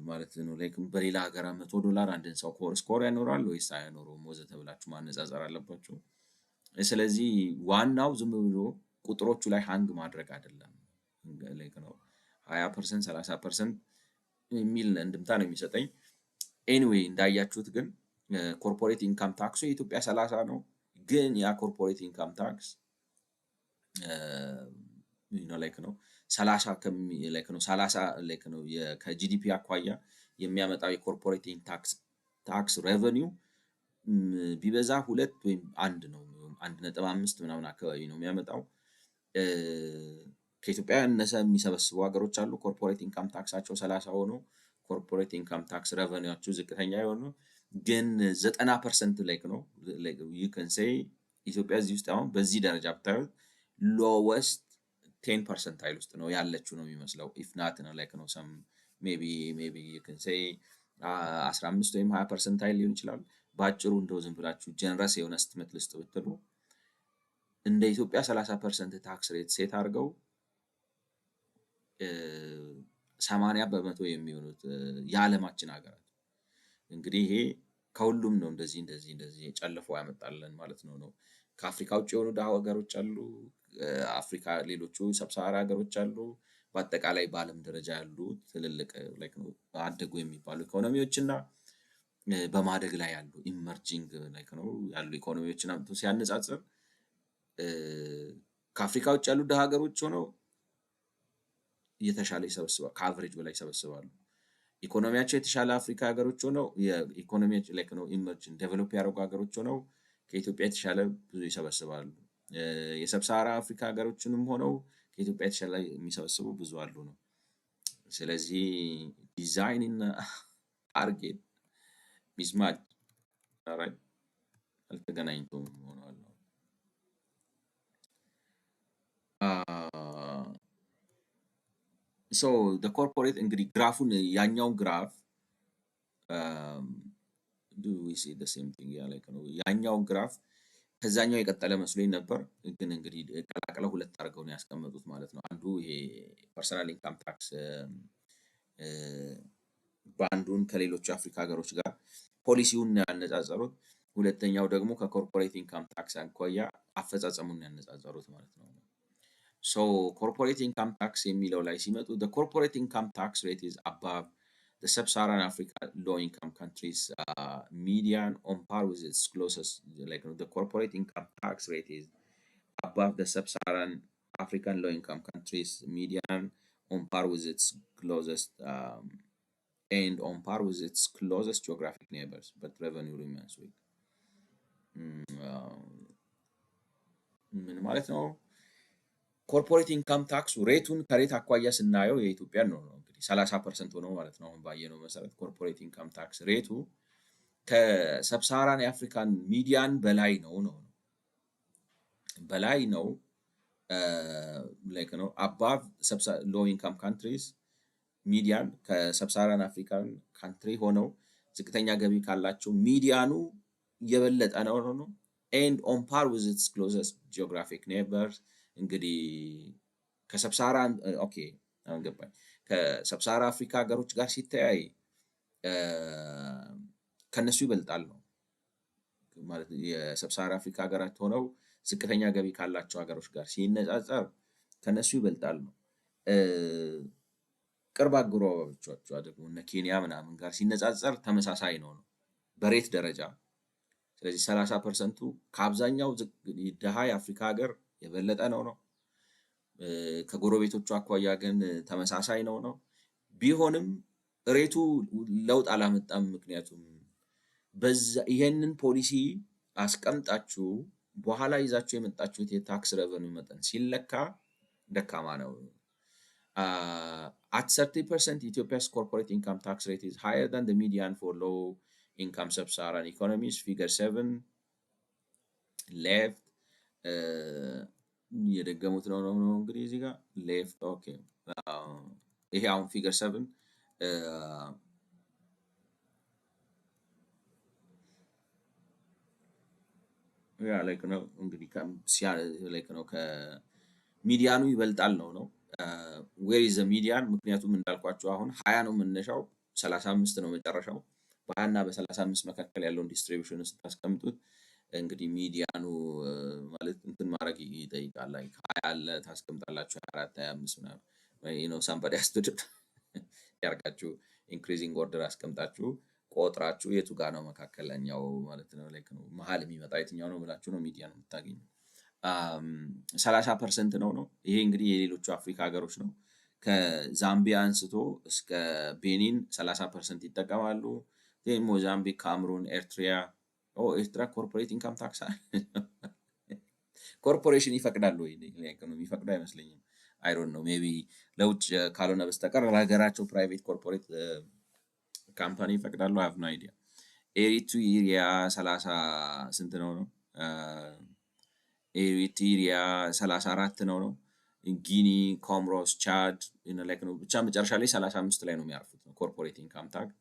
ማለት ነው። ላይክ በሌላ ሀገር $100 አንድን ሰው ከወር እስከ ወር ያኖረዋል ወይስ አያኖረውም ወዘተ ብላችሁ ማነጻጸር አለባችሁ። ስለዚህ ዋናው ዝም ብሎ ቁጥሮቹ ላይ ሃንግ ማድረግ አይደለም። ላይክ ነው 20% 30% የሚል እንድምታ ነው የሚሰጠኝ። ኤኒዌይ እንዳያችሁት ግን ኮርፖሬት ኢንካም ታክሱ የኢትዮጵያ 30 ነው። ግን ያ ኮርፖሬት ኢንካም ታክስ ላይክ ነው 30 ላይክ ነው 30 ላይክ ነው ከጂዲፒ አኳያ የሚያመጣው የኮርፖሬት ታክስ ሬቨኒው ቢበዛ 2 ወይም 1 ነው 1.5 ምናምን አካባቢ ነው የሚያመጣው። ከኢትዮጵያ ያነሰ የሚሰበስቡ ሀገሮች አሉ። ኮርፖሬት ኢንካም ታክሳቸው 30 ሆኖ ኮርፖሬት ኢንካም ታክስ ሬቨኒዋቸው ዝቅተኛ የሆኑ ግን 90% ላይክ ነው you can say ኢትዮጵያ እዚህ ውስጥ አሁን በዚህ ደረጃ ብታዩት ሎወስት 10% ኃይል ውስጥ ነው ያለችው ነው የሚመስለው። if not ነው ላይክ ነው some maybe you can say 15 ወይም 20% ኃይል ሊሆን ይችላል። ባጭሩ እንደው ዝም ብላችሁ ጀነረስ የሆነ እስቲሜት ልስጥ ብትሉ እንደ ኢትዮጵያ 30% ታክስ ሬት ሴት አድርገው 80% የሚሆኑት የዓለማችን ሀገራት እንግዲህ ይሄ ከሁሉም ነው እንደዚህ ጨልፎ ያመጣልን ማለት ነው። ከአፍሪካ ውጭ የሆኑ ደሃ ሀገሮች አሉ። አፍሪካ ሌሎቹ ሰብሳሃራ ሀገሮች አሉ። በአጠቃላይ በዓለም ደረጃ ያሉ ትልልቅ ላይክ ነው አደጉ የሚባሉ ኢኮኖሚዎች እና በማደግ ላይ ያሉ ኢመርጂንግ ላይክ ነው ያሉ ኢኮኖሚዎችን አምጥቶ ሲያነጻጽር ከአፍሪካ ውጭ ያሉ ደሃ ሀገሮች ሆነው የተሻለ ይሰበስባሉ፣ ከአቨሬጅ በላይ ይሰበስባሉ። ኢኮኖሚያቸው የተሻለ አፍሪካ ሀገሮች ሆነው የኢኮኖሚያቸው ላይክ ነው ኢመርጂንግ ዴቨሎፕ ያደረጉ ሀገሮች ሆነው ከኢትዮጵያ የተሻለ ብዙ ይሰበስባሉ። የሰብሳሃራ አፍሪካ ሀገሮችንም ሆነው ከኢትዮጵያ የተሻለ የሚሰበስቡ ብዙ አሉ ነው። ስለዚህ ዲዛይን እና ታርጌት ሚስማች አልተገናኝቶም ሆነዋል ነው። ሶ ኮርፖሬት እንግዲህ ግራፉን ያኛውን ግራፍ ያኛውን ግራፍ ከዛኛው የቀጠለ መስሎኝ ነበር። ግን እንግዲህ ቀላቅለው ሁለት አድርገው ነው ያስቀመጡት ማለት ነው። አንዱ ይሄ ፐርሰናል ኢንካም ታክስ በአንዱን ከሌሎች የአፍሪካ ሀገሮች ጋር ፖሊሲውን ያነጻጸሩት፣ ሁለተኛው ደግሞ ከኮርፖሬት ኢንካም ታክስ አኳያ አፈጻጸሙን ያነጻጸሩት ማለት ነው። ሶ ኮርፖሬት ኢንካም ታክስ የሚለው ላይ ሲመጡ the corporate income tax rate is above the sub-Saharan Africa low-income countries median on par with its closest like the corporate income tax rate is above the sub-Saharan African low-income countries median on par with its closest and on par with its closest geographic neighbors but revenue remains weak. ምን ማለት ነው? ኮርፖሬት ኢንካም ታክሱ ሬቱን ከሬት አኳያ ስናየው የኢትዮጵያን ነው እንግዲህ 30% ሆኖ ማለት ነው። አሁን ባየነው መሰረት ኮርፖሬት ኢንካም ታክስ ሬቱ ከሰብሳራን የአፍሪካን ሚዲያን በላይ ነው ላይክ ነው አባቭ ሎው ኢንካም ካንትሪስ ሚዲያን ከሰብሳራን አፍሪካን ካንትሪ ሆነው ዝቅተኛ ገቢ ካላቸው ሚዲያኑ የበለጠ ነው and on par with its closest geographic neighbors እንግዲህ ከሰብሳራን ኦኬ አሁን ገባኝ። ከሰብሳራ አፍሪካ ሀገሮች ጋር ሲተያይ ከነሱ ይበልጣል ነው ማለት። የሰብሳራ አፍሪካ ሀገራት ሆነው ዝቅተኛ ገቢ ካላቸው ሀገሮች ጋር ሲነጻጸር ከነሱ ይበልጣል ነው። ቅርብ አገሮቻቸው ደግሞ እነ ኬንያ ምናምን ጋር ሲነጻጸር ተመሳሳይ ነው በሬት ደረጃ። ስለዚህ 30%ቱ ከአብዛኛው ደሃ የአፍሪካ ሀገር የበለጠ ነው። ከጎረቤቶቹ አኳያ ግን ተመሳሳይ ነው ቢሆንም ሬቱ ለውጥ አላመጣም። ምክንያቱም ይሄንን ፖሊሲ አስቀምጣችሁ በኋላ ይዛችሁ የመጣችሁት የታክስ ረቨኑ መጠን ሲለካ ደካማ ነው። at 30% Ethiopia's corporate income tax rate is higher than the median for low income sub-Saharan economies. Figure 7 left የደገሙት ነው እንግዲህ እዚህ ጋር left ኦኬ ይሄ አሁን ፊገር 7 ያ ላይክ ነው እንግዲህ ላይክ ነው ከሚዲያኑ ይበልጣል ነው ዌር ኢዝ ዘ ሚዲያን ምክንያቱም እንዳልኳችሁ አሁን 20 ነው መነሻው 35 ነው መጨረሻው በ20 እና በ35 መካከል ያለውን ዲስትሪቢዩሽን ስታስቀምጡት እንግዲህ ሚዲያኑ ማለት እንትን ማድረግ ይጠይቃል ላይክ 20 አለ ታስቀምጣላችሁ 24 25 ምናምን ወይ ነው somebody has to do ያርጋችሁ ኢንክሪዚንግ ኦርደር አስቀምጣችሁ ቆጥራችሁ የቱ ጋር ነው መካከለኛው ማለት ነው ላይክ ነው መሃል የሚመጣ የትኛው ነው ብላችሁ ነው ሚዲያ ነው የምታገኙ 30% ነው ይሄ እንግዲህ የሌሎቹ አፍሪካ ሀገሮች ነው ከዛምቢያ አንስቶ እስከ ቤኒን 30% ይጠቀማሉ ሞዛምቢክ ካምሩን ኤርትራ ኮርፖሬት ኢንካም ታክስ ኮርፖሬሽን ይፈቅዳሉ ወይ ኢኮኖሚ ይፈቅዱ አይመስለኝም አይ ዶንት ኖ ሜቢ ለውጭ ካልሆነ በስተቀር ለሀገራቸው ፕራይቬት ኮርፖሬት ካምፓኒ ይፈቅዳሉ አይ ሃቭ ኖ አይዲያ ኤሪትሪያ 30 ስንት ነው ኤሪትሪያ 34 ነው ጊኒ ኮሞሮስ ቻድ ላይክ ነው ብቻ መጨረሻ ላይ 35 ላይ ነው የሚያርፉት ኮርፖሬት ኢንካም ታክስ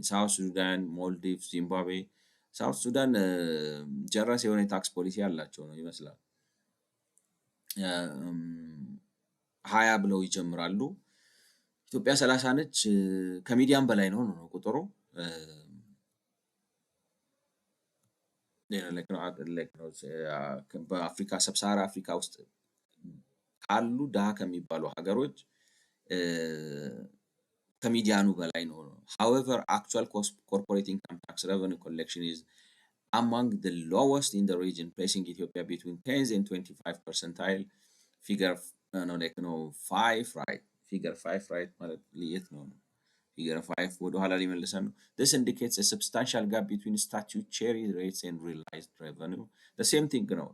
ሳውት ሱዳን ሞልዲቭ ዚምባብዌ ሳውት ሱዳን ጀራስ የሆነ ታክስ ፖሊሲ ያላቸው ነው ይመስላል 20 ብለው ይጀምራሉ ኢትዮጵያ 30 ነች ከሚዲያን በላይ ነው ቁጥሩ በአፍሪካ ሰብሳራ አፍሪካ ውስጥ ካሉ ድሃ ከሚባሉ ሀገሮች ከሚዲያኑ በላይ ነው however actual corporate income tax revenue collection is among the lowest in the region placing Ethiopia between 10 and 25 percentile figure 5 right figure 5 right ማለት ለየት ነው figure 5 ወደ ኋላ ሊመልሰን ነው this indicates a substantial gap between statutory rates and realized revenue the same thing ነው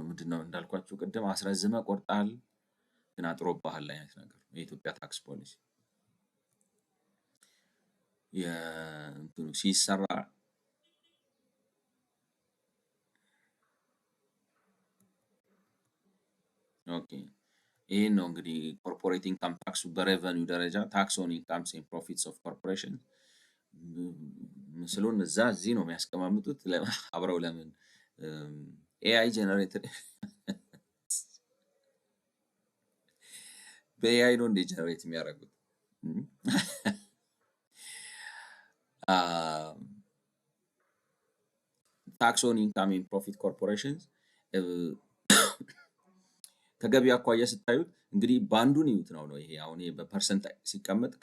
ምንድነው እንዳልኳችሁ ቅድም አስረዝመ ቆርጣል ግን አጥሮባሃል አይነት ነገር የኢትዮጵያ ታክስ ፖሊሲ የእንትኑ ሲሰራ ኦኬ ይሄ ነው እንግዲህ ኮርፖሬት ኢንካም ታክሱ በሬቨኒው ደረጃ ታክስ ኦን ኢንካምስ ኤንድ ፕሮፊትስ ኦፍ ኮርፖሬሽን ምስሉን እዚህ ነው የሚያስቀማምጡት አብረው ለምን AI generated በAI ነው እንደ ጀነሬት የሚያደርጉት tax on income and profit corporations ከገቢ አኳያ ስታዩት እንግዲህ ባንዱን ይዩት ነው ይሄ አሁን በፐርሰንት ሲቀመጥ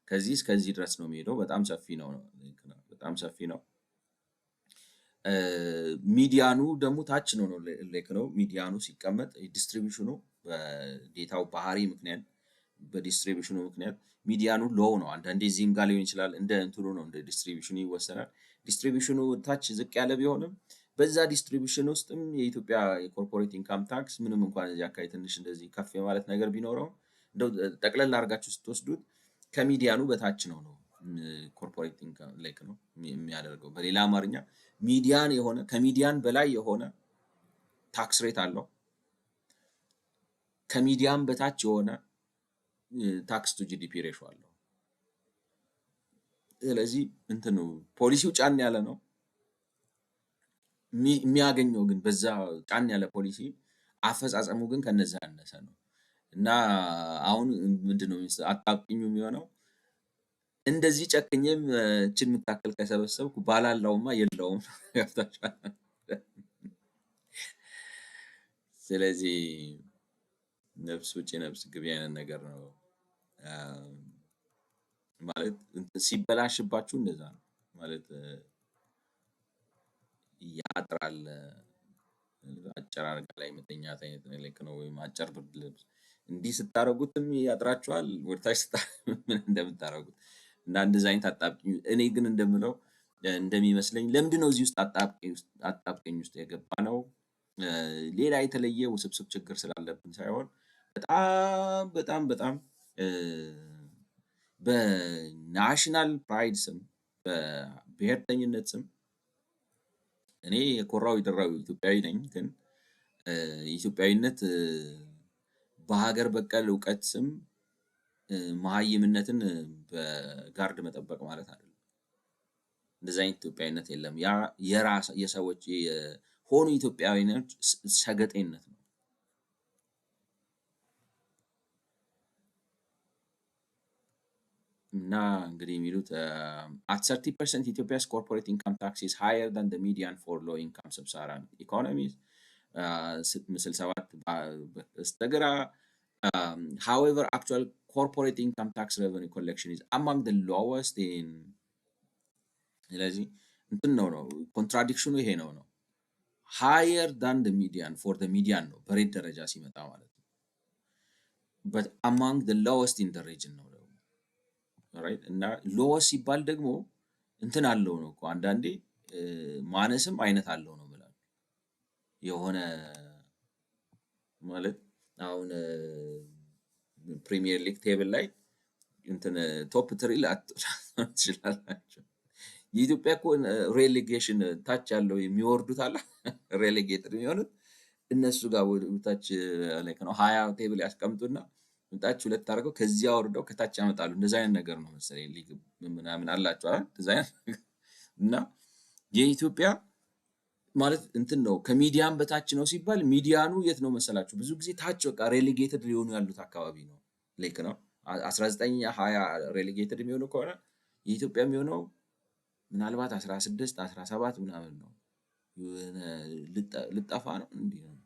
ከዚህ እስከዚህ ድረስ ነው የሚሄደው በጣም ሰፊ ነው በጣም ሰፊ ነው ሚዲያኑ ደግሞ ታች ነው ላይክ ነው ሚዲያኑ ሲቀመጥ ዲስትሪቢዩሽኑ በዴታው ባህሪ ምክንያት በዲስትሪቢዩሽኑ ምክንያት ሚዲያኑ ሎው ነው አንዳንዴ እዚህም ጋር ሊሆን ይችላል እንደ እንትኑ ነው እንደ ዲስትሪቢዩሽኑ ይወሰናል ዲስትሪቢዩሽኑ ታች ዝቅ ያለ ቢሆንም በዛ ዲስትሪቢዩሽን ውስጥም የኢትዮጵያ የኮርፖሬት ኢንካም ታክስ ምንም እንኳን እዚህ አካባቢ ትንሽ እንደዚህ ከፍ የማለት ነገር ቢኖረው እንደው ጠቅለል አድርጋችሁ ስትወስዱት ከሚዲያኑ በታች ነው ኮርፖሬት ኢንካም ላይክ ነው የሚያደርገው በሌላ አማርኛ ሚዲያን የሆነ ከሚዲያን በላይ የሆነ ታክስ ሬት አለው ከሚዲያን በታች የሆነ ታክስ ቱ ጂዲፒ ሬሾ አለው ስለዚህ እንትኑ ፖሊሲው ጫን ያለ ነው የሚያገኘው ግን በዛ ጫን ያለ ፖሊሲ አፈጻጸሙ ግን ከነዛ ያነሰ ነው እና አሁን ምንድነው አጣብቂኙ የሚሆነው እንደዚህ ጨክኜም እቺን ምታከል ከሰበሰብኩ ባላላውማ የለውም ያፍታቻል ስለዚህ ነፍስ ውጪ ነፍስ ግቢ አይነት ነገር ነው ማለት ሲበላሽባችሁ እንደዛ ነው ማለት ያጥራል። አጭር አልጋ ላይ መተኛት አይነት ልክ ነው። ወይም አጭር ብርድ ልብስ እንዲህ ስታደርጉትም ያጥራችኋል፣ ወደ ታች ምን እንደምታደርጉት እና እንደዚህ አይነት አጣብቂኝ እኔ ግን እንደምለው እንደሚመስለኝ ለምንድነው እዚህ ውስጥ አጣብቂኝ ውስጥ የገባነው? ሌላ የተለየ ውስብስብ ችግር ስላለብን ሳይሆን በጣም በናሽናል ፕራይድ ስም በብሔርተኝነት ስም እኔ የኮራው የደራው ኢትዮጵያዊ ነኝ። ግን ኢትዮጵያዊነት በሀገር በቀል እውቀት ስም መሀይምነትን በጋርድ መጠበቅ ማለት አይደለም። እንደዚህ አይነት ኢትዮጵያዊነት የለም። ያ የራስ የሰዎች የሆኑ ኢትዮጵያዊኖች ሰገጤነት ነው። እና እንግዲህ የሚሉት at 30% Ethiopia's corporate income tax is higher than the median for low income sub-Saharan economies. ምስል 7 በስተግራ however actual corporate income tax revenue collection is among the lowest in ስለዚህ እንትን ነው ኮንትራዲክሽኑ ይሄ ነው higher than the median for the median ነው በሬት ደረጃ ሲመጣ ማለት ነው but among the lowest in the region ነው ራይት እና ሎወስት ሲባል ደግሞ እንትን አለው ነው እኮ አንዳንዴ ማነስም አይነት አለው ነው ማለት የሆነ ማለት አሁን ፕሪሚየር ሊግ ቴብል ላይ እንትን ቶፕ 3 ትችላላችሁ። የኢትዮጵያ እኮ ሬሌጌሽን ታች ያለው የሚወርዱት አለ ሬሌጌትድ የሚሆኑት እነሱ ጋር ታች ላይ ነው 20 ቴብል ያስቀምጡና ታች ሁለት አድርገው ከዚያ ወርደው ከታች ያመጣሉ። እንደዛ አይነት ነገር ነው መሰለኝ ሊግ ምናምን አላቸው አይደል? እንደዛ አይነት እና የኢትዮጵያ ማለት እንትን ነው ከሚዲያን በታች ነው ሲባል ሚዲያኑ የት ነው መሰላችሁ? ብዙ ጊዜ ታች በቃ ሬሌጌትድ ሊሆኑ ያሉት አካባቢ ነው። ላይክ ነው 19 20 ሬሌጌትድ የሚሆኑ ከሆነ የኢትዮጵያ የሚሆነው ምናልባት 16 17 ምናምን ነው። ልጠፋ ነው እንዴ ነው።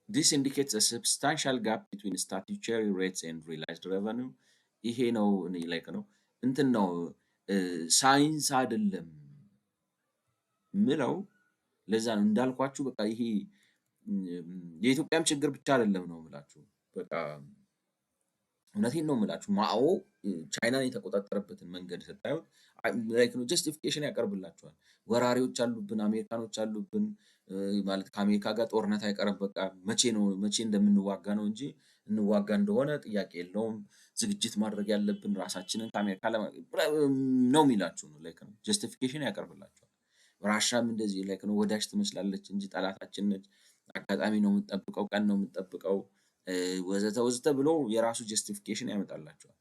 This indicates a substantial gap between statutory rates and realized revenue. ይሄ ነው እኔ ላይክ ነው እንትን ነው ሳይንስ አይደለም ምለው ለዛ ነው እንዳልኳችሁ በቃ ይሄ የኢትዮጵያም ችግር ብቻ አይደለም ነው የምላችሁ። በቃ እውነቴን ነው የምላችሁ። ማኦ ቻይናን የተቆጣጠረበትን መንገድ ስታዩት ላይክ ነው ጀስቲፊኬሽን ያቀርብላችኋል። ወራሪዎች አሉብን፣ አሜሪካኖች አሉብን ማለት ከአሜሪካ ጋር ጦርነት አይቀርም። በቃ መቼ እንደምንዋጋ ነው እንጂ እንዋጋ እንደሆነ ጥያቄ የለውም። ዝግጅት ማድረግ ያለብን ራሳችንን ከአሜሪካ ነው የሚላችሁ ነው። ላይክ ነው ጀስቲፊኬሽን ያቀርብላችኋል። ራሻም እንደዚህ ላይክ ነው ወዳጅ ትመስላለች እንጂ ጠላታችን ነች። አጋጣሚ ነው የምንጠብቀው፣ ቀን ነው የምንጠብቀው ወዘተ ወዘተ ብሎ የራሱ ጀስቲፊኬሽን ያመጣላቸዋል።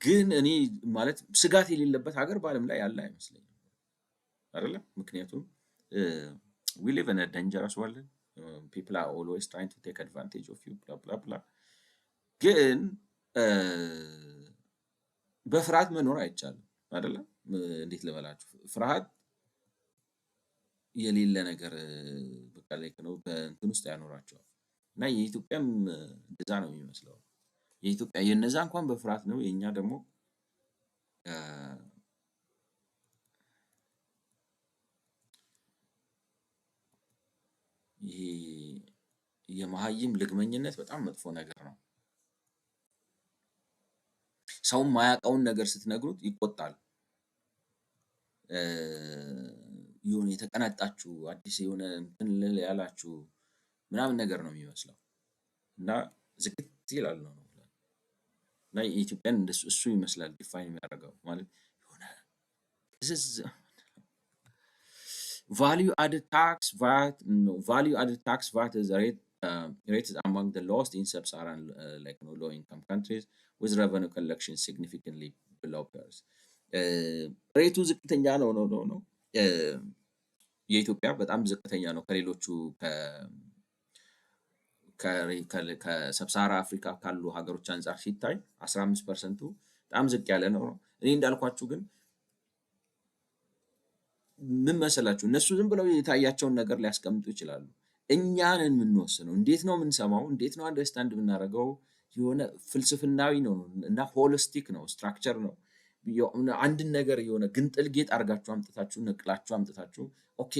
ግን እኔ ማለት ስጋት የሌለበት ሀገር በዓለም ላይ ያለ አይመስለኝም አይደለም። ምክንያቱም we live in a dangerous world. People are always trying to take advantage of you blah blah blah. ግን በፍርሃት መኖር አይቻልም አይደለም። እንዴት ልበላችሁ ፍርሃት የሌለ ነገር በቃ ላይክ ነው በእንትን ውስጥ ያኖራቸዋል። እና የኢትዮጵያም እንደዛ ነው የሚመስለው። የኢትዮጵያ የነዛ እንኳን በፍርሃት ነው፣ የኛ ደግሞ ይሄ የመሀይም ልግመኝነት በጣም መጥፎ ነገር ነው። ሰው ማያውቀውን ነገር ስትነግሩት ይቆጣል። የሆነ የተቀናጣችሁ አዲስ የሆነ እንትን ያላችሁ ምናምን ነገር ነው የሚመስለው እና ዝግት ይላል ነው እና የኢትዮጵያን እንደሱ እሱ ይመስላል ዲፋይን የሚያደርገው ማለት የሆነ value added tax VAT is rates among the lowest in sub-Saharan like low income countries with revenue collection significantly below peers. ሬቱ ዝቅተኛ ነው የኢትዮጵያ በጣም ዝቅተኛ ነው ከሌሎቹ ከሰብሳራ አፍሪካ ካሉ ሀገሮች አንፃር ሲታይ 15% በጣም ዝቅ ያለ ነው። እኔ እንዳልኳችሁ ግን ምን መሰላችሁ እነሱ ዝም ብለው የታያቸውን ነገር ሊያስቀምጡ ይችላሉ። እኛን የምንወስነው እንዴት ነው የምንሰማው፣ እንዴት ነው አንደርስታንድ የምናደርገው የሆነ ፍልስፍናዊ ነው እና ሆሊስቲክ ነው፣ ስትራክቸር ነው። አንድን ነገር የሆነ ግንጥል ጌጥ አድርጋችሁ አምጥታችሁ ነቅላችሁ አምጥታችሁ ኦኬ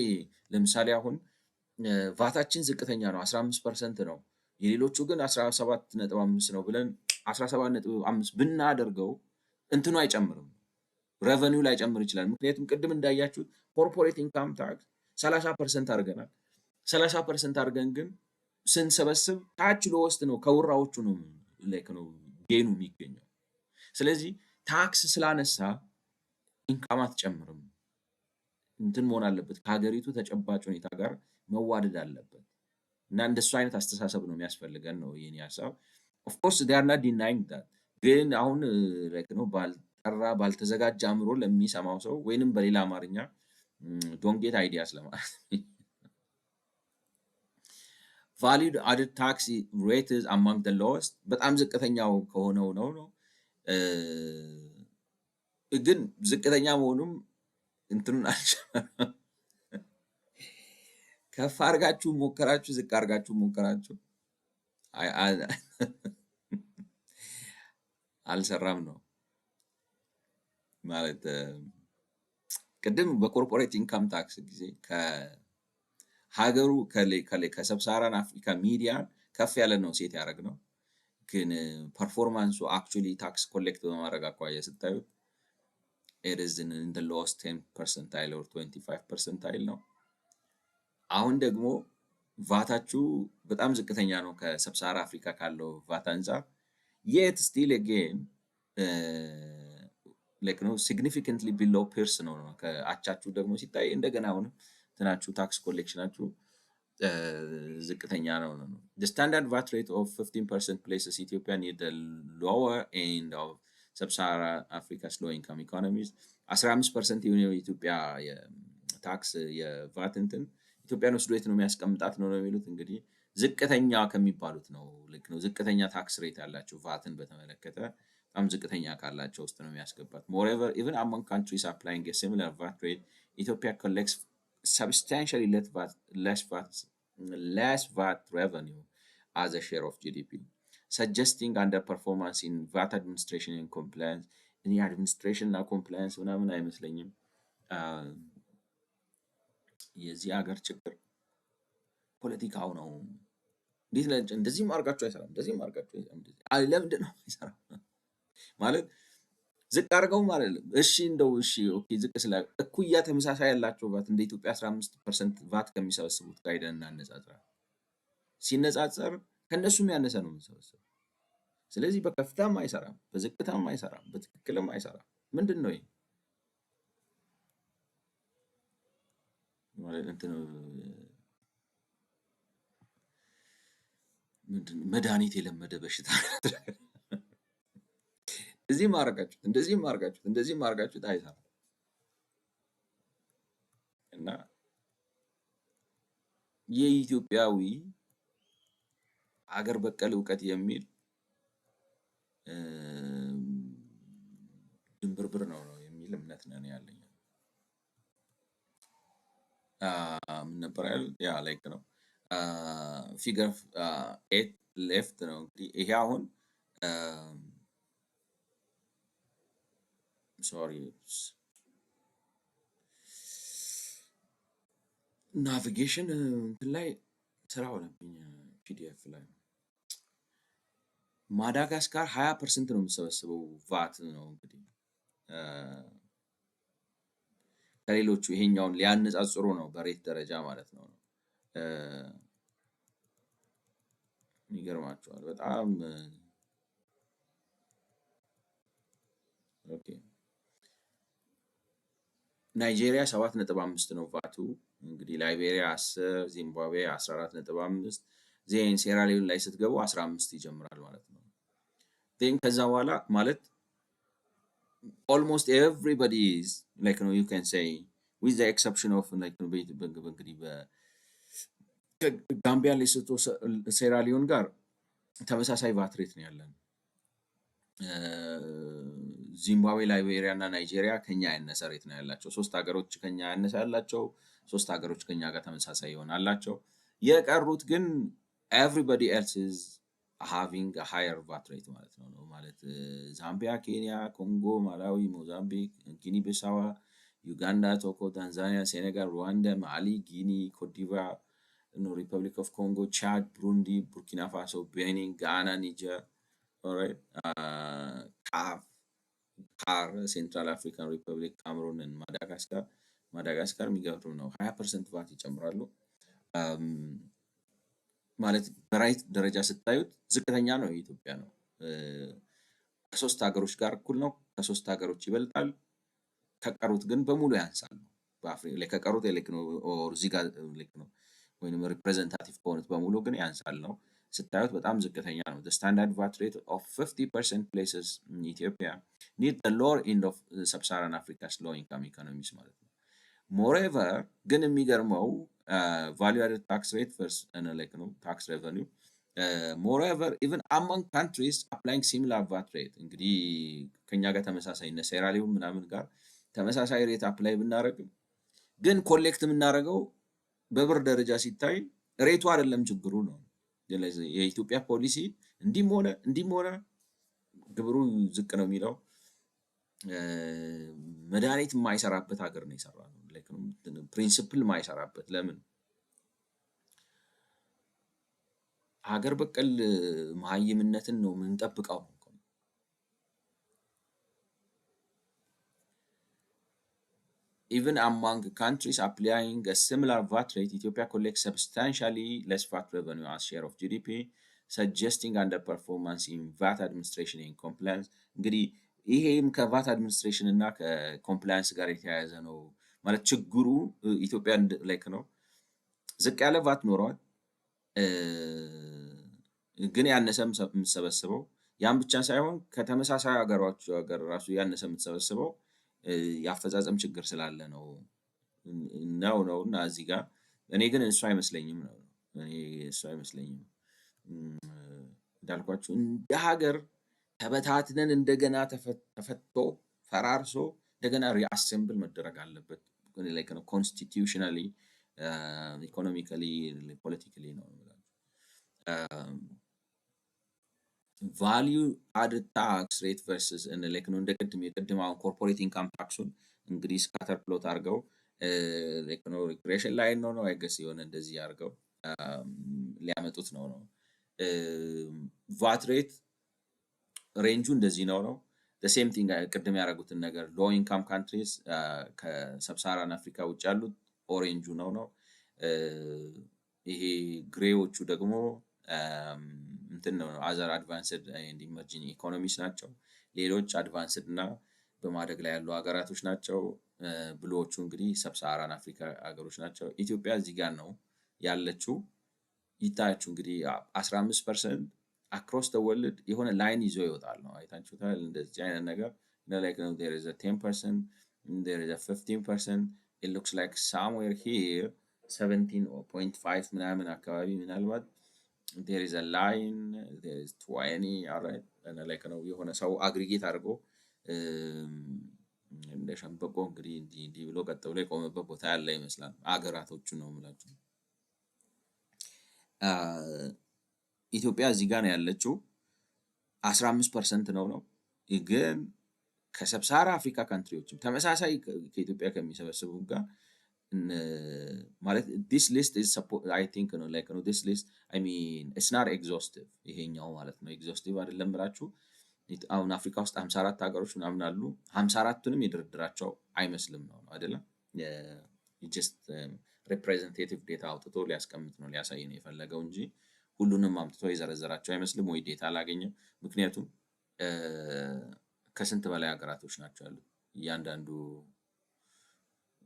ለምሳሌ አሁን ቫታችን ዝቅተኛ ነው 15% ነው፣ የሌሎቹ ግን 17.5 ነው ብለን 17.5 ብናደርገው እንትኑ አይጨምርም፣ ሬቨኒው ላይጨምር ይችላል። ምክንያቱም ቅድም እንዳያችሁት ኮርፖሬት ኢንካም ታክስ 30% አድርገናል። 30% አድርገን ግን ስንሰበስብ ታች ለወስት ነው፣ ከውራዎቹ ነው ጌኑ የሚገኘው። ስለዚህ ታክስ ስላነሳ ኢንካም አትጨምርም። እንትን መሆን አለበት፣ ከሀገሪቱ ተጨባጭ ሁኔታ ጋር መዋደድ አለበት። እና እንደሱ አይነት አስተሳሰብ ነው የሚያስፈልገን ነው የኔ ሀሳብ። ኦፍኮርስ ዴይ አር ናት ዲናይንግ ዳት። ግን አሁን ነው ባልጠራ ባልተዘጋጀ አእምሮ ለሚሰማው ሰው ወይንም በሌላ አማርኛ ዶንት ጌት አይዲያስ ለማለት ቫሊድ አድድ ታክስ ሬትስ አማንግ ደ ሎወስት በጣም ዝቅተኛው ከሆነው ነው። ግን ዝቅተኛ መሆኑም እንትኑን አልጨመረም። ከፍ አድርጋችሁ ሞከራችሁ፣ ዝቅ አድርጋችሁ ሞከራችሁ አልሰራም ነው ማለት። ቅድም በኮርፖሬት ኢንካም ታክስ ጊዜ ከሀገሩ ከሰብሳራን አፍሪካ ሚዲያን ከፍ ያለ ነው ሴት ያደረግ ነው። ግን ፐርፎርማንሱ አክቹዋሊ ታክስ ኮሌክት በማድረግ አኳያ ስታዩት it is in the lowest 10 percentile or 25 percentile ነው። አሁን ደግሞ ቫታችሁ በጣም ዝቅተኛ ነው ከሰብሳራ አፍሪካ ካለው ቫት አንፃር yet still again like no significantly below peers ነው። ከአቻችሁ ደግሞ ሲታይ እንደገና አሁን እንትናችሁ ታክስ ኮሌክሽናችሁ ዝቅተኛ ነው። The standard VAT rate of 15% places Ethiopia near the lower end of sub-Saharan Africa's low income economies. 15% የሆነው የኢትዮጵያ የታክስ የቫት እንትን ኢትዮጵያን ወስዶ የት ነው የሚያስቀምጣት ነው የሚሉት። እንግዲህ ዝቅተኛ ከሚባሉት ነው። ልክ ነው። ዝቅተኛ ታክስ ሬት ያላቸው ቫትን በተመለከተ በጣም ዝቅተኛ ካላቸው ውስጥ ነው የሚያስገባት። Moreover, even among countries applying a similar VAT rate, Ethiopia collects substantially less VAT revenue as a share of GDP, suggesting underperformance in VAT administration and compliance. In the administration እና compliance ምናምን አይመስለኝም የዚህ ሀገር ችግር ፖለቲካው ነው። እንዴት እንደዚህም አድርጋችሁ አይሰራም፣ እንደዚህም አድርጋችሁ ለምንድን ነው አይሰራም ማለት ዝቅ አድርገው ማለት ነው። እሺ እንደው እሺ ኦኬ ዝቅ ስላ እኩያ ተመሳሳይ ያላቸው ቫት እንደ ኢትዮጵያ 15% ቫት ከሚሰበስቡት ጋር ሄደን እናነጻጽራለን። ሲነጻጸር ከእነሱም ያነሰ ነው የምንሰበስበው። ስለዚህ በከፍታም አይሰራም፣ በዝቅታም አይሰራም፣ በትክክልም አይሰራም። ምንድን ነው ይሄ ማለት እንትን ምንድን መድኃኒት የለመደ በሽታ እዚህ ማርጋችሁት እንደዚህ ማርጋችሁት እንደዚህ ማርጋችሁት አይሰራም። እና የኢትዮጵያዊ አገር በቀል እውቀት የሚል ድንብርብር ነው የሚል እምነት ነው ያለኝ። ምን ነበር ያለው? ያ ላይክ ነው ፊገር 8 ሌፍት ነው እንግዲህ ይሄ አሁን ሶሪ ናቪጌሽን እንትን ላይ ስራ ሆነብኝ ፒዲኤፍ ላይ ማዳጋስካር 20% ነው የምሰበስበው ቫት ነው እንግዲህ ከሌሎቹ ይሄኛውን ሊያነጻጽሩ ነው በሬት ደረጃ ማለት ነው። ይገርማቸዋል በጣም ኦኬ። ናይጄሪያ 7.5 ነው ቫቱ እንግዲህ ላይቤሪያ 10፣ ዚምባብዌ 14.5፣ ዜን ሴራሊዮን ላይ ስትገቡ 15 ይጀምራል ማለት ነው። ዜን ከዛ በኋላ ማለት almost everybody is like you can say with the exception of like እንግዲህ በጋምቢያ ሌሶቶ ሴራሊዮን ጋር ተመሳሳይ ቫት ሬት ነው ያለን። ዚምባብዌ ላይቤሪያ እና ናይጄሪያ ከኛ ያነሰ ሬት ነው ያላቸው። 3 ሀገሮች ከኛ ያነሰ ያላቸው፣ 3 ሀገሮች ከኛ ጋር ተመሳሳይ ይሆናላቸው። የቀሩት ግን everybody else is having a higher VAT rate ማለት ነው ማለት ዛምቢያ፣ ኬንያ፣ ኮንጎ፣ ማላዊ፣ ሞዛምቢክ፣ ጊኒ ቢሳዋ፣ ዩጋንዳ፣ ቶጎ፣ ታንዛኒያ፣ ሴኔጋል፣ ሩዋንዳ፣ ማሊ፣ ጊኒ፣ ኮትዲቯር፣ ሪፐብሊክ ኦፍ ኮንጎ፣ ቻድ፣ ብሩንዲ፣ ቡርኪና ፋሶ፣ ቤኒን፣ ጋና፣ ኒጀር ኦልራይት ካፍ ካር፣ ሴንትራል አፍሪካን ሪፐብሊክ፣ ካሜሩን፣ ማዳጋስካር የሚገርም ነው 20% ቫት ይጨምራሉ። ማለት በራይት ደረጃ ስታዩት ዝቅተኛ ነው የኢትዮጵያ ነው። ከሶስት ሀገሮች ጋር እኩል ነው፣ ከሶስት ሀገሮች ይበልጣል። ከቀሩት ግን በሙሉ ያንሳል። በአፍሪካ ላይ ከቀሩት ልክ ነው ኦር እዚህ ጋር ልክ ነው ወይንም ሪፕሬዘንታቲቭ ከሆኑት በሙሉ ግን ያንሳል ነው። ስታዩት በጣም ዝቅተኛ ነው። the standard VAT rate of 50% places in Ethiopia near the lower end of sub-Saharan Africa's low income economies ማለት ነው። moreover ግን የሚገርመው value added tax rate versus like ነው tax revenue moreover even among countries applying similar VAT rate እንግዲህ ከኛ ጋር ተመሳሳይ እነ ሴራሊዮን ምናምን ጋር ተመሳሳይ ሬት አፕላይ ብናደርግ ግን ኮሌክት የምናደርገው በብር ደረጃ ሲታይ ሬቱ አይደለም ችግሩ ነው። የኢትዮጵያ ፖሊሲ እንዲህም ሆነ ግብሩ ዝቅ ነው የሚለው መድኃኒት የማይሰራበት ሀገር ነው የሰራነው። ላይክ ነው ፕሪንሲፕል የማይሰራበት ለምን ሀገር በቀል መሀይምነትን ነው የምንጠብቀው። Even among countries applying a similar VAT rate, Ethiopia collects substantially less VAT revenue as share of GDP, suggesting underperformance in VAT administration and compliance. እንግዲህ ይሄም ከቫት አድሚኒስትሬሽን እና ከኮምፕላያንስ ጋር የተያያዘ ነው ማለት ችግሩ። ኢትዮጵያ ላይክ ነው ዝቅ ያለ ቫት ኖረዋል፣ ግን ያነሰ የምትሰበስበው ያን ብቻ ሳይሆን ከተመሳሳይ ሀገሮች ጋር ራሱ ያነሰ የምትሰበስበው የአፈጻጸም ችግር ስላለ ነው እና እዚህ ጋር እኔ ግን እሱ አይመስለኝም ነው እንዳልኳችሁ እንደ ሀገር ተበታትነን እንደገና ተፈቶ ፈራርሶ እንደገና ሪአሴምብል መደረግ አለበት። ላይክ ነው ኮንስቲቲዩሽናሊ ኢኮኖሚካሊ ፖለቲካሊ ነው። ቫልዩ አድድ ታክስ ሬት ቨርስስ ላይክ ነው እንደ የቅድም አሁን ኮርፖሬት ኢንካም ታክሱን እንግዲህ ስካተር ፕሎት አድርገው ላይክ ነው ሪክሬሽን ላይ ነው አይገስ የሆነ እንደዚህ አድርገው ሊያመጡት ነው ቫት ሬት ሬንጁ እንደዚህ ነው the same thing ቅድም ያደረጉትን ነገር ሎ ኢንካም ካንትሪስ ከሰብሳራን አፍሪካ ውጭ ያሉት ኦሬንጁ ነው ይሄ ግሬዎቹ ደግሞ እንትን ነው አዘር አድቫንስድ ኤንድ ኢመርጂንግ ኢኮኖሚስ ናቸው። ሌሎች አድቫንስድ እና በማደግ ላይ ያሉ ሀገራቶች ናቸው። ብሎቹ እንግዲህ ሰብሳራን አፍሪካ ሀገሮች ናቸው። ኢትዮጵያ እዚህ ጋር ነው ያለችው። ይታያችሁ እንግዲህ 15% አክሮስ ዘ ወርልድ የሆነ ላይን ይዞ ይወጣል ነው አይታችሁታል። እንደዚህ አይነት ነገር like there is a 10%, there is a 15%, it looks like somewhere here 17.5 ምናምን አካባቢ ምናልባት there is a line, there is 20, alright and like ነው የሆነ ሰው አግሪጌት አድርጎ እንደ ሸምበቆ እንግዲህ እንዲህ ብሎ ቀጥ ብሎ የቆመበት ቦታ ያለ ይመስላል። አገራቶቹ ነው የምላችሁ። ኢትዮጵያ እዚህ ጋር ነው ያለችው 15% ነው ግን ከሰብሳራ አፍሪካ ካንትሪዎችም ተመሳሳይ ከኢትዮጵያ ከሚሰበስቡ ጋር ማለት this list is I think ነው like ነው this list I mean it's not exhaustive ይሄኛው ማለት ነው exhaustive አይደለም ብላችሁ አሁን አፍሪካ ውስጥ 54 ሀገሮች ምናምን አሉ 54ቱንም የድርድራቸው አይመስልም ነው አይደለም just representative ዴታ አውጥቶ ሊያስቀምጥ ነው ሊያሳይ ነው የፈለገው እንጂ ሁሉንም አምጥቶ የዘረዘራቸው አይመስልም ወይ ዴታ አላገኘም። ምክንያቱም ከስንት በላይ ሀገራቶች ናቸው ያሉት እያንዳንዱ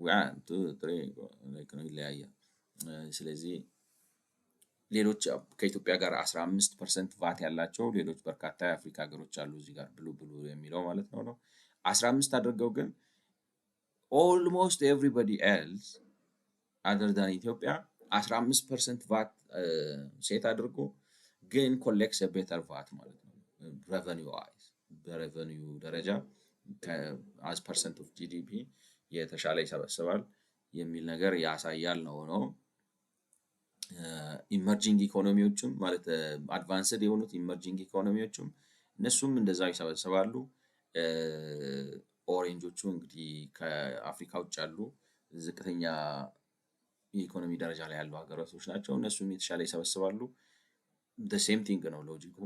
1 2 3 like ነው ይለያያል። ስለዚህ ሌሎች ከኢትዮጵያ ጋር 15% ቫት ያላቸው ሌሎች በርካታ የአፍሪካ ሀገሮች አሉ እዚህ ጋር ብሉ የሚለው ማለት ነው 15 አድርገው ግን almost everybody else other than Ethiopia 15% ቫት ሴት አድርጎ ግን collects a better ቫት ማለት ነው revenue wise በሬቨኒው ደረጃ as percent of GDP የተሻለ ይሰበስባል የሚል ነገር ያሳያል ነው ኢመርጂንግ ኢኮኖሚዎችም ማለት አድቫንስድ የሆኑት ኢመርጂንግ ኢኮኖሚዎችም እነሱም እንደዛው ይሰበስባሉ። ኦሬንጆቹ እንግዲህ ከአፍሪካ ውጭ ያሉ ዝቅተኛ የኢኮኖሚ ደረጃ ላይ ያሉ ሀገራቶች ናቸው። እነሱም የተሻለ ይሰበስባሉ። ሴም ቲንግ ነው ሎጂኩ።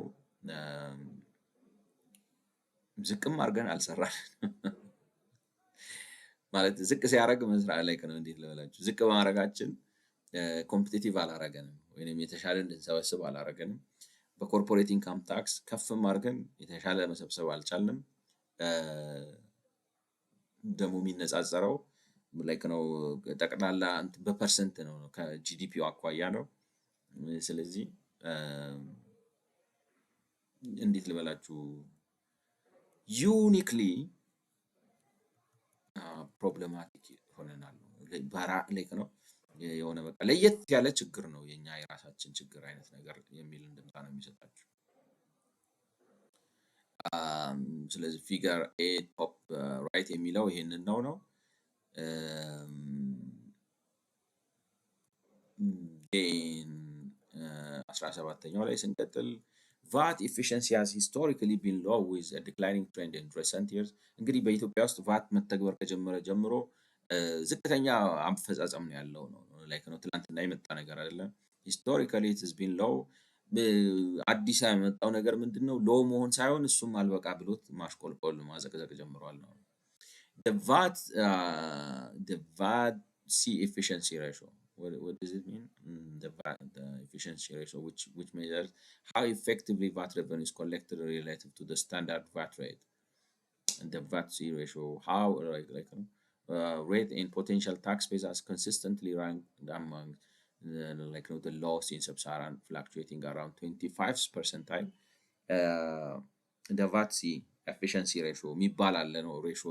ዝቅም አድርገን አልሰራንም ማለት ዝቅ ሲያደርግ መስራት ላይ ነው። እንዴት ልበላችሁ፣ ዝቅ በማድረጋችን ኮምፒቲቲቭ አላረገንም ወይም የተሻለ እንድንሰበስብ አላረገንም። በኮርፖሬት ኢንካም ታክስ ከፍም አድርገን የተሻለ መሰብሰብ አልቻልንም። ደግሞ የሚነጻጸረው ላይክ ነው ጠቅላላ በፐርሰንት ነው ከጂዲፒው አኳያ ነው። ስለዚህ እንዴት ልበላችሁ ዩኒክሊ ፕሮብለማቲክ ሆነናል። ላይክ ነው የሆነ በቃ ለየት ያለ ችግር ነው የኛ የራሳችን ችግር አይነት ነገር የሚል እንድምታ ነው የሚሰጣችሁ። ስለዚህ ፊገር ኤ ቶፕ ራይት የሚለው ይሄንን ነው። ጌን 17ኛው ላይ ስንቀጥል ቫት ኢፊሽንሲ ሃዝ ሂስቶሪካሊ ቢን ሎው ዊዝ አ ዲክላይኒንግ ትሬንድ ኢን ሪሰንት ይርስ። እንግዲህ በኢትዮጵያ ውስጥ ቫት መተግበር ከጀመረ ጀምሮ ዝቅተኛ አፈጻጸም ነው ያለው ነው። ላይክ ነው ትናንትና የመጣ ነገር አይደለም። ሂስቶሪካሊ ኢት ሃዝ ቢን ሎው። አዲስ ያመጣው ነገር ምንድነው? ሎው መሆን ሳይሆን እሱም አልበቃ ብሎት ማሽቆልቆል ማዘቅዘቅ ጀምሯል ነው። the VAT C efficiency ratio. What does it mean? The efficiency ratio, which measures how effectively VAT revenue is collected relative to the standard VAT rate. And the VAT C ratio, how rate in potential taxpayers has consistently ranked among the lowest in sub-Saharan, fluctuating around 25th percentile. The VAT C efficiency ratio የሚባል አለ ነው። ሬሾ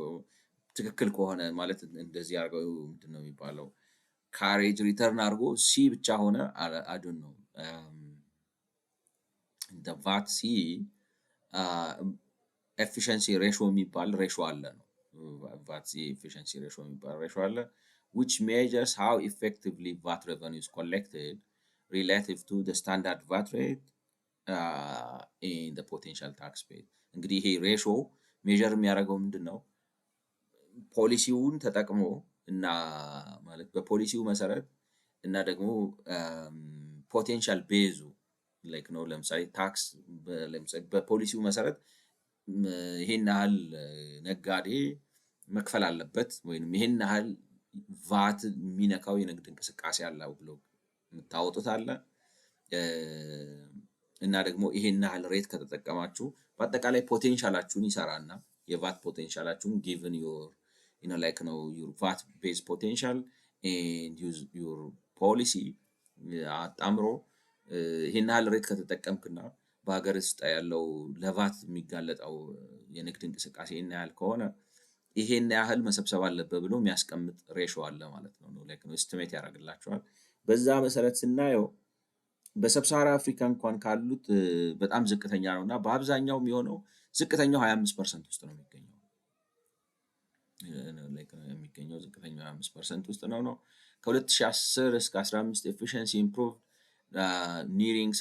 ትክክል ከሆነ ማለት እንደዚህ አድርገው ምንድን ነው የሚባለው? ካሬጅ ሪተርን አድርጎ ሲ ብቻ ሆነ አዱን ነው። the VAT C ኤፊሽንሲ ሬሾ የሚባል ሬሾ አለ ነው። VAT C ኤፊሽንሲ ሬሾ የሚባል ሬሾ አለ which measures how effectively VAT revenue is collected relative to the standard VAT rate in the potential tax paid. እንግዲህ ይሄ ሬሾ ሜዥር የሚያደርገው ምንድን ነው? ፖሊሲውን ተጠቅሞ እና ማለት በፖሊሲው መሰረት እና ደግሞ ፖቴንሻል ቤዙ ላይክ ነው። ለምሳሌ ታክስ በፖሊሲው መሰረት ይሄን ያህል ነጋዴ መክፈል አለበት ወይም ይሄን ያህል ቫት የሚነካው የንግድ እንቅስቃሴ አለው ብሎ የምታወጡት አለ። እና ደግሞ ይሄን ያህል ሬት ከተጠቀማችሁ በአጠቃላይ ፖቴንሻላችሁን ይሰራና የቫት ፖቴንሻላችሁን given your like ነው your VAT based potential and your policy አጣምሮ ይሄን ያህል ሬት ከተጠቀምክና በሀገር ውስጥ ያለው ለቫት የሚጋለጠው የንግድ እንቅስቃሴ ይሄን ያህል ከሆነ ይሄን ያህል መሰብሰብ አለበት ብሎ የሚያስቀምጥ ሬሾ አለ ማለት ነው። ላይክ ነው ኤስቲሜት ያደርግላችኋል። በዛ መሰረት ስናየው በሰብሳራ አፍሪካ እንኳን ካሉት በጣም ዝቅተኛ ነውና በአብዛኛው የሚሆነው ዝቅተኛው 25% ውስጥ ነው የሚገኘው። ላይክ ነው የሚገኘው ዝቅተኛው 25% ውስጥ ነው። ከ2010 እስከ 15 ኤፊሺየንሲ ኢምፕሩቭ ኒሪንግ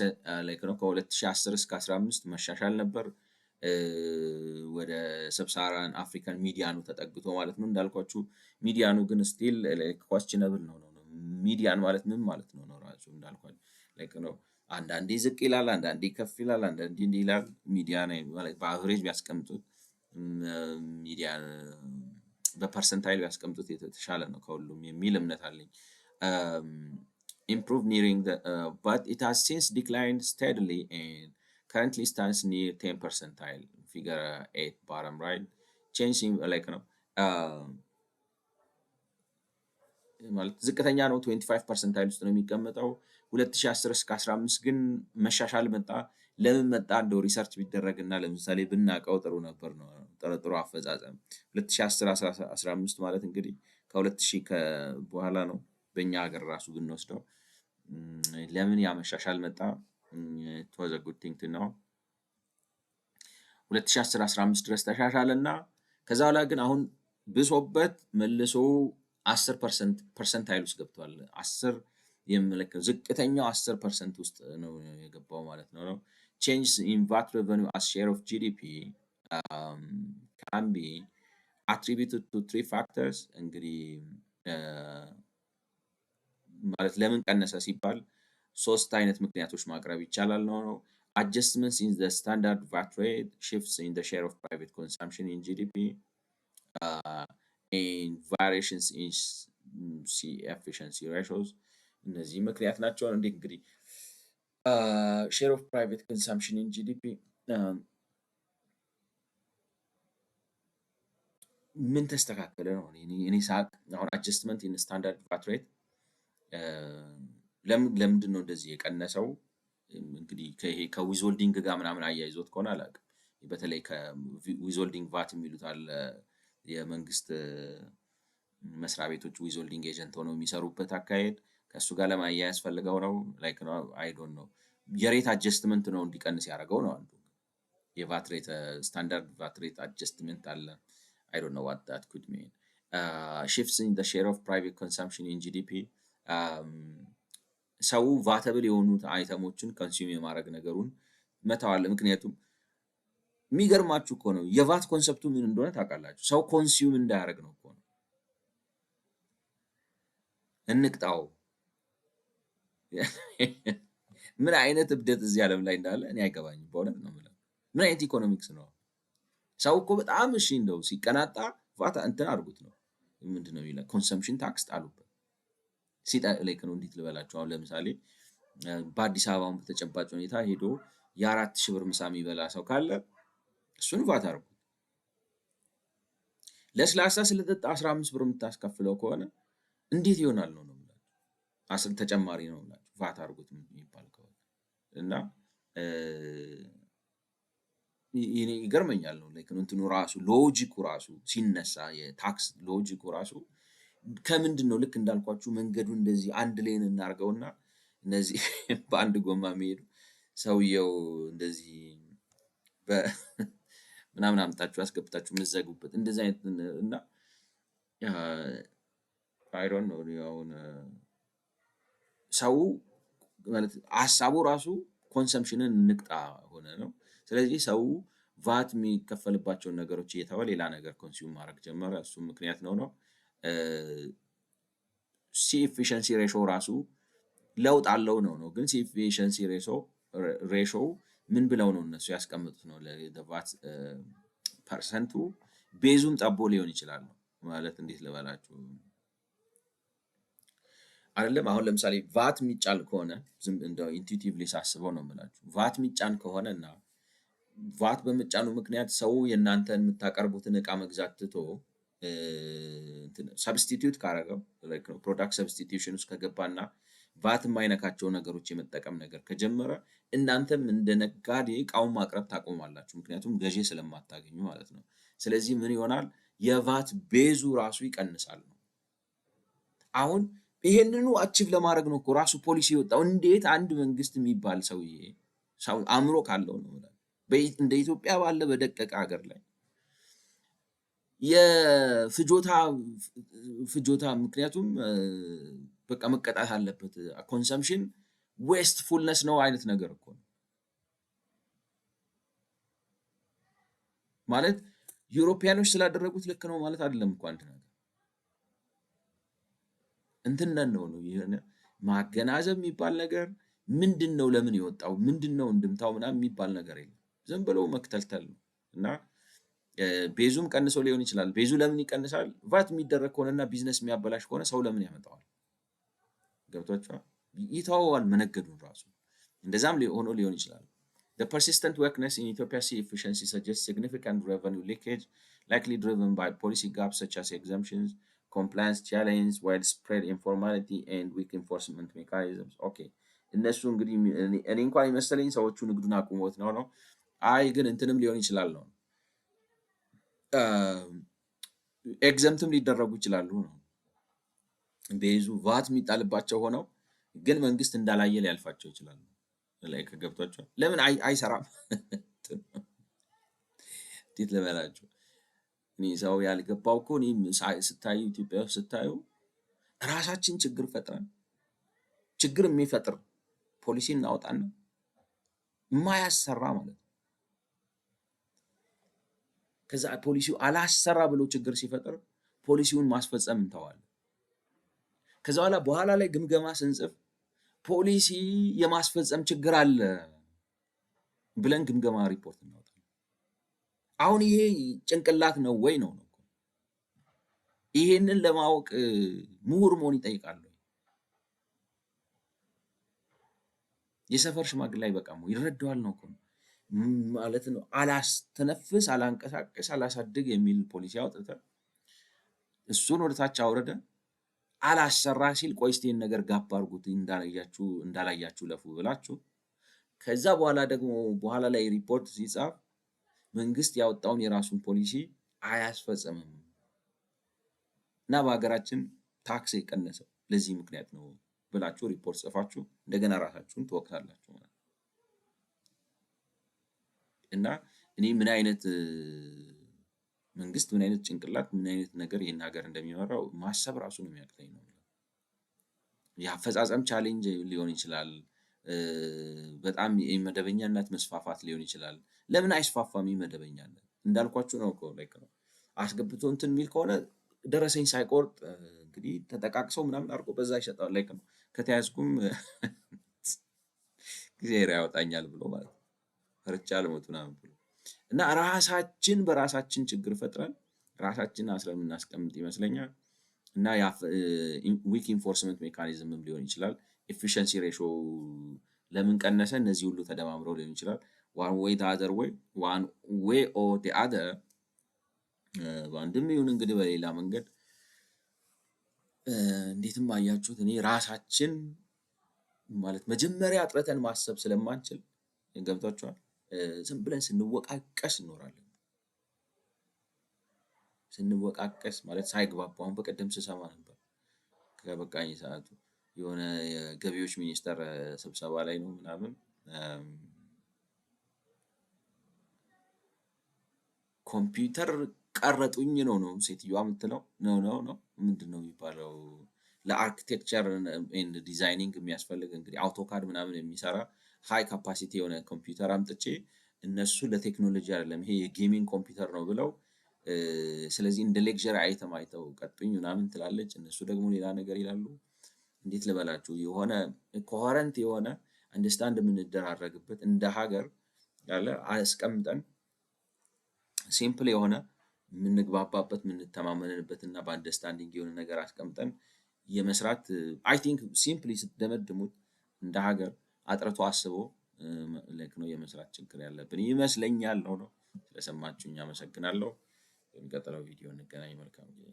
ላይክ ነው ከ2010 እስከ 15 መሻሻል ነበር። ወደ ሰብሳራን አፍሪካን ሚዲያኑ ተጠግቶ ማለት ነው። እንዳልኳችሁ ሚዲያኑ ግን ስቲል ኳስችነብል ነው። ሚዲያን ማለት ምን ማለት ነው ነው ራሱ እንዳልኳችሁ ላይክ ነው አንዳንዴ ዝቅ ይላል፣ አንዳንዴ ከፍ ይላል፣ አንዳንዴ እንዲህ ይላል። ሚዲያ ነው ማለት በአቨሬጅ ቢያስቀምጡት ሚዲያ በፐርሰንታይል ቢያስቀምጡት የተሻለ ነው ከሁሉም የሚል እምነት አለኝ። improve nearing the but it has since declined steadily and currently stands near 10 percentile figure 8 bottom right changing like ነው ማለት ዝቅተኛ ነው 25 percentile ውስጥ ነው የሚቀመጠው። 2010 እስከ 15 ግን መሻሻል መጣ። ለምን መጣ? እንደው ሪሰርች ቢደረግና ለምሳሌ ብናቀው ጥሩ ነበር ነው ጥሩ አፈጻጸም 2010 15 ማለት እንግዲህ ከ2000 በኋላ ነው በእኛ ሀገር ራሱ ብንወስደው ለምን ያመሻሻል መጣ? it was a good thing to know 2010 15 ድረስ ተሻሻለና ከዛ በኋላ ግን አሁን ብሶበት መልሶ 10% ፐርሰንታይል ውስጥ ገብቷል። 10 የሚመለከት ዝቅተኛው 10% ውስጥ ነው የገባው ማለት ነው። changes in VAT revenue as share of GDP um, can be attributed to three factors እንግዲህ ማለት ለምን ቀነሰ ሲባል ሶስት አይነት ምክንያቶች ማቅረብ ይቻላል ነው። adjustments in the standard VAT rate, shifts in the share of private consumption in GDP, and variations in efficiency ratios እነዚህ ምክንያት ናቸው። እንግዲህ share of private consumption in GDP ምን ተስተካከለ ነው እኔ ሳቅ አሁን adjustment in standard VAT rate ለምንድን ነው እንደዚህ የቀነሰው? እንግዲህ ይሄ ከዊዝሆልዲንግ ጋር ምናምን አያይዞት ከሆነ አላውቅም። በተለይ ከዊዝሆልዲንግ ቫት የሚሉት አለ የመንግስት መስሪያ ቤቶች ዊዝሆልዲንግ ኤጀንት ሆነው የሚሰሩበት አካሄድ ከእሱ ጋር ለማያያዝ ፈልገው ነው። ላይክ ነው አይ ዶንት ኖ የሬት አጀስትመንት ነው እንዲቀንስ ያደረገው ነው አንዱ የቫት ሬት ስታንዳርድ ቫት ሬት አጀስትመንት አለ። አይ ዶንት ኖ ዋት ዳት ኩድ ሚን shifts in the share of private consumption in GDP ሰው ቫተብል የሆኑት አይተሞችን ኮንሱም የማድረግ ነገሩን መተዋል። ምክንያቱም የሚገርማችሁ እኮ ነው የቫት ኮንሰፕቱ ምን እንደሆነ ታውቃላችሁ? ሰው ኮንሱም እንዳያደርግ ነው እኮ ነው። እንቅጣው። ምን አይነት እብደት እዚህ ዓለም ላይ እንዳለ እኔ አይገባኝም። በእውነት ነው የምለው። ምን አይነት ኢኮኖሚክስ ነው? ሰው እኮ በጣም እሺ እንደው ሲቀናጣ ቫት እንትን አድርጉት ነው ምንድን ነው የሚለው ኮንሰምፕሽን ታክስ ጣሉበት። ላይክ ነው እንዴት ልበላችሁ? አሁን ለምሳሌ በአዲስ አበባውን በተጨባጭ ሁኔታ ሄዶ የ4,000 ብር ምሳ የሚበላ ሰው ካለ እሱን ቫት አድርጉት። ለስላሳ ስለጠጣ 15 ብር የምታስከፍለው ከሆነ እንዴት ይሆናል ነው የምላችሁ። አስር ተጨማሪ ነው የምላችሁ ቫት አድርጉት የሚባል ከሆነ እና ይገርመኛል ነው ላይክ እንትኑ ራሱ ሎጂኩ ራሱ ሲነሳ የታክስ ሎጂኩ ራሱ ከምንድን ነው ልክ እንዳልኳችሁ መንገዱ እንደዚህ አንድ ሌን እናርገውና እነዚህ በአንድ ጎማ የሚሄዱ ሰውየው እንደዚህ ምናምን አምጣችሁ አስገብታችሁ የምትዘጉበት እንደዚህ አይነት እና አይ ዶንት ኖ አሁን ሰው ማለት ሀሳቡ ራሱ ኮንሰምፕሽንን ንቅጣ ሆነ ነው። ስለዚህ ሰው ቫት የሚከፈልባቸውን ነገሮች እየተወ ሌላ ነገር ኮንሱም ማድረግ ጀመረ። እሱም ምክንያት ነው። ሲ ኤፊሽንሲ ሬሾ ራሱ ለውጥ አለው ነው። ግን ሲ ኤፊሽንሲ ሬሾ ምን ብለው ነው እነሱ ያስቀምጡት ነው ለቫት ፐርሰንቱ ቤዙም ጠቦ ሊሆን ይችላል ማለት እንዴት ልበላችሁ አይደለም። አሁን ለምሳሌ ቫት የሚጫን ከሆነ ዝም እንደው ኢንቱኢቲቭሊ ሳስበው ነው የምላችሁ ቫት የሚጫን ከሆነና ቫት በመጫኑ ምክንያት ሰው የእናንተን የምታቀርቡትን እቃ መግዛት ትቶ ሰብስቲቲዩት ካረገው ላይክ ነው ፕሮዳክት ሰብስቲቲዩሽን ውስጥ ከገባና ቫት የማይነካቸው ነገሮች የመጠቀም ነገር ከጀመረ እናንተም እንደ ነጋዴ እቃውን ማቅረብ ታቆማላችሁ። ምክንያቱም ገዢ ስለማታገኙ ማለት ነው። ስለዚህ ምን ይሆናል? የቫት ቤዙ ራሱ ይቀንሳል ነው። አሁን ይሄንኑ አቺቭ ለማድረግ ነው እኮ ራሱ ፖሊሲ የወጣው። እንዴት አንድ መንግስት የሚባል ሰውዬ ሰው አእምሮ ካለው ነው እንደ ኢትዮጵያ ባለ በደቀቀ ሀገር ላይ የፍጆታ ምክንያቱም በቃ መቀጣት አለበት ኮንሰምፕሽን ዌስት ፉልነስ ነው አይነት ነገር እኮ ነው ማለት ዩሮፒያኖች ስላደረጉት ልክ ነው ማለት አይደለም እኮ አንድ ነገር እንትን ነው የሆነ ማገናዘብ የሚባል ነገር ምንድነው ለምን የወጣው ምንድነው እንድምታው ምናምን የሚባል ነገር የለም። ዝም ብሎ መክተልተል ነው እና ቤዙም ቀንሶ ሊሆን ይችላል። ቤዙ ለምን ይቀንሳል? ቫት የሚደረግ ከሆነና ቢዝነስ የሚያበላሽ ከሆነ ሰው ለምን ያመጣዋል? ገብቷችኋል? ይተወዋል መነገዱን ራሱ እንደዛም ሆኖ ሊሆን ይችላል። The persistent weakness in Ethiopia's efficiency suggests significant revenue leakage, likely driven by policy gaps such as exemptions, compliance challenges, widespread informality, and weak enforcement mechanisms. Okay. እነሱ እንግዲህ እኔ እንኳን የመሰለኝ ሰዎቹ ንግዱን አቁሞት ነው። አይ ግን እንትንም ሊሆን ይችላል ነው ኤግዘምትም ሊደረጉ ይችላሉ ነው። ቤዙ ቫት የሚጣልባቸው ሆነው ግን መንግስት እንዳላየ ሊያልፋቸው ይችላል። ላይ ከገብቷቸው ለምን አይሰራም? እንዴት ልበላችሁ እኔ ሰው ያልገባው እኮ እኔ ስታዩ ኢትዮጵያ ውስጥ ስታዩ ራሳችን ችግር ፈጥረን ችግር የሚፈጥር ፖሊሲ እናወጣና የማያሰራ ማለት ነው። ከዛ ፖሊሲው አላሰራ ብሎ ችግር ሲፈጥር ፖሊሲውን ማስፈጸም እንተዋለን። ከዛ በኋላ ላይ ግምገማ ስንጽፍ ፖሊሲ የማስፈጸም ችግር አለ ብለን ግምገማ ሪፖርት እናወጣለን። አሁን ይሄ ጭንቅላት ነው ወይ ነው? ይሄንን ለማወቅ ምሁር መሆን ይጠይቃል። የሰፈር ሽማግሌ አይበቃም ወይ? ይረዳዋል ነው እኮ ማለት ነው። አላስተነፍስ፣ አላንቀሳቀስ፣ አላሳድግ የሚል ፖሊሲ አውጥተን እሱን ወደ ታች አውረደ አላሰራ ሲል ቆይ እስቲ ነገር ጋፕ አድርጉት እንዳላያችሁ ለፉ ብላችሁ ከዛ በኋላ ደግሞ በኋላ ላይ ሪፖርት ሲጻፍ መንግስት ያወጣውን የራሱን ፖሊሲ አያስፈጽምም እና በሀገራችን ታክስ የቀነሰው ለዚህ ምክንያት ነው ብላችሁ ሪፖርት ጽፋችሁ እንደገና ራሳችሁን ትወቅሳላችሁ ማለት ነው። እና እኔ ምን አይነት መንግስት ምን አይነት ጭንቅላት ምን አይነት ነገር ይህን ሀገር እንደሚመራው ማሰብ ራሱ ነው የሚያቅተኝ ነው። የአፈጻጸም ቻሌንጅ ሊሆን ይችላል። በጣም የመደበኛነት መስፋፋት ሊሆን ይችላል። ለምን አይስፋፋም? የመደበኛነት እንዳልኳችሁ ነው እኮ ላይክ ነው አስገብቶ እንትን የሚል ከሆነ ደረሰኝ ሳይቆርጥ እንግዲህ ተጠቃቅሰው ምናምን አድርጎ በዛ ይሸጣል። ላይክ ነው ከተያዝኩም ጊዜ ያወጣኛል ብሎ ማለት ነው ፈርቻ ልሞት ምናምን ብሎ እና ራሳችን በራሳችን ችግር ፈጥረን ራሳችን አስረን የምናስቀምጥ ይመስለኛል። እና ዊክ ኢንፎርስመንት ሜካኒዝምም ሊሆን ይችላል። ኤፊሽንሲ ሬሾ ለምን ቀነሰ? እነዚህ ሁሉ ተደማምረው ሊሆን ይችላል። ዋን ዌይ አዘር ዌይ ዋን ዌይ ኦር ዲ አዘር በአንድም ይሁን እንግዲህ በሌላ መንገድ እንዴትም አያችሁት እኔ ራሳችን ማለት መጀመሪያ አጥረተን ማሰብ ስለማንችል ገብቷችኋል። ዝም ብለን ስንወቃቀስ እንኖራለን። ስንወቃቀስ ማለት ሳይግባቡ አሁን በቀደም ስሰማ ነበር ከበቃኝ ሰዓቱ የሆነ የገቢዎች ሚኒስቴር ስብሰባ ላይ ነው ምናምን ኮምፒውተር ቀረጡኝ ነው ሴትዮዋ የምትለው ነው ምንድን ነው የሚባለው? ለአርኪቴክቸር ኤንድ ዲዛይኒንግ የሚያስፈልግ እንግዲህ አውቶካድ ምናምን የሚሰራ ሃይ ካፓሲቲ የሆነ ኮምፒውተር አምጥቼ እነሱ ለቴክኖሎጂ አይደለም ይሄ የጌሚንግ ኮምፒውተር ነው ብለው ስለዚህ እንደ ሌክቸር አይተም አይተው ቀጡኝ ምናምን ትላለች። እነሱ ደግሞ ሌላ ነገር ይላሉ። እንዴት ልበላችሁ የሆነ ኮሄረንት የሆነ አንደርስታንድ የምንደራረግበት እንደ ሀገር ያለ አስቀምጠን ሲምፕል የሆነ የምንግባባበት የምንተማመንበት እና በአንደርስታንዲንግ የሆነ ነገር አስቀምጠን የመስራት አይ ቲንክ ሲምፕሊ ስትደመድሙት እንደ ሀገር አጥርቶ አስቦ ነው የመስራት ችግር ያለብን ይመስለኛል ነው። ስለሰማችሁኝ አመሰግናለሁ። በሚቀጥለው ቪዲዮ እንገናኝ። መልካም ጊዜ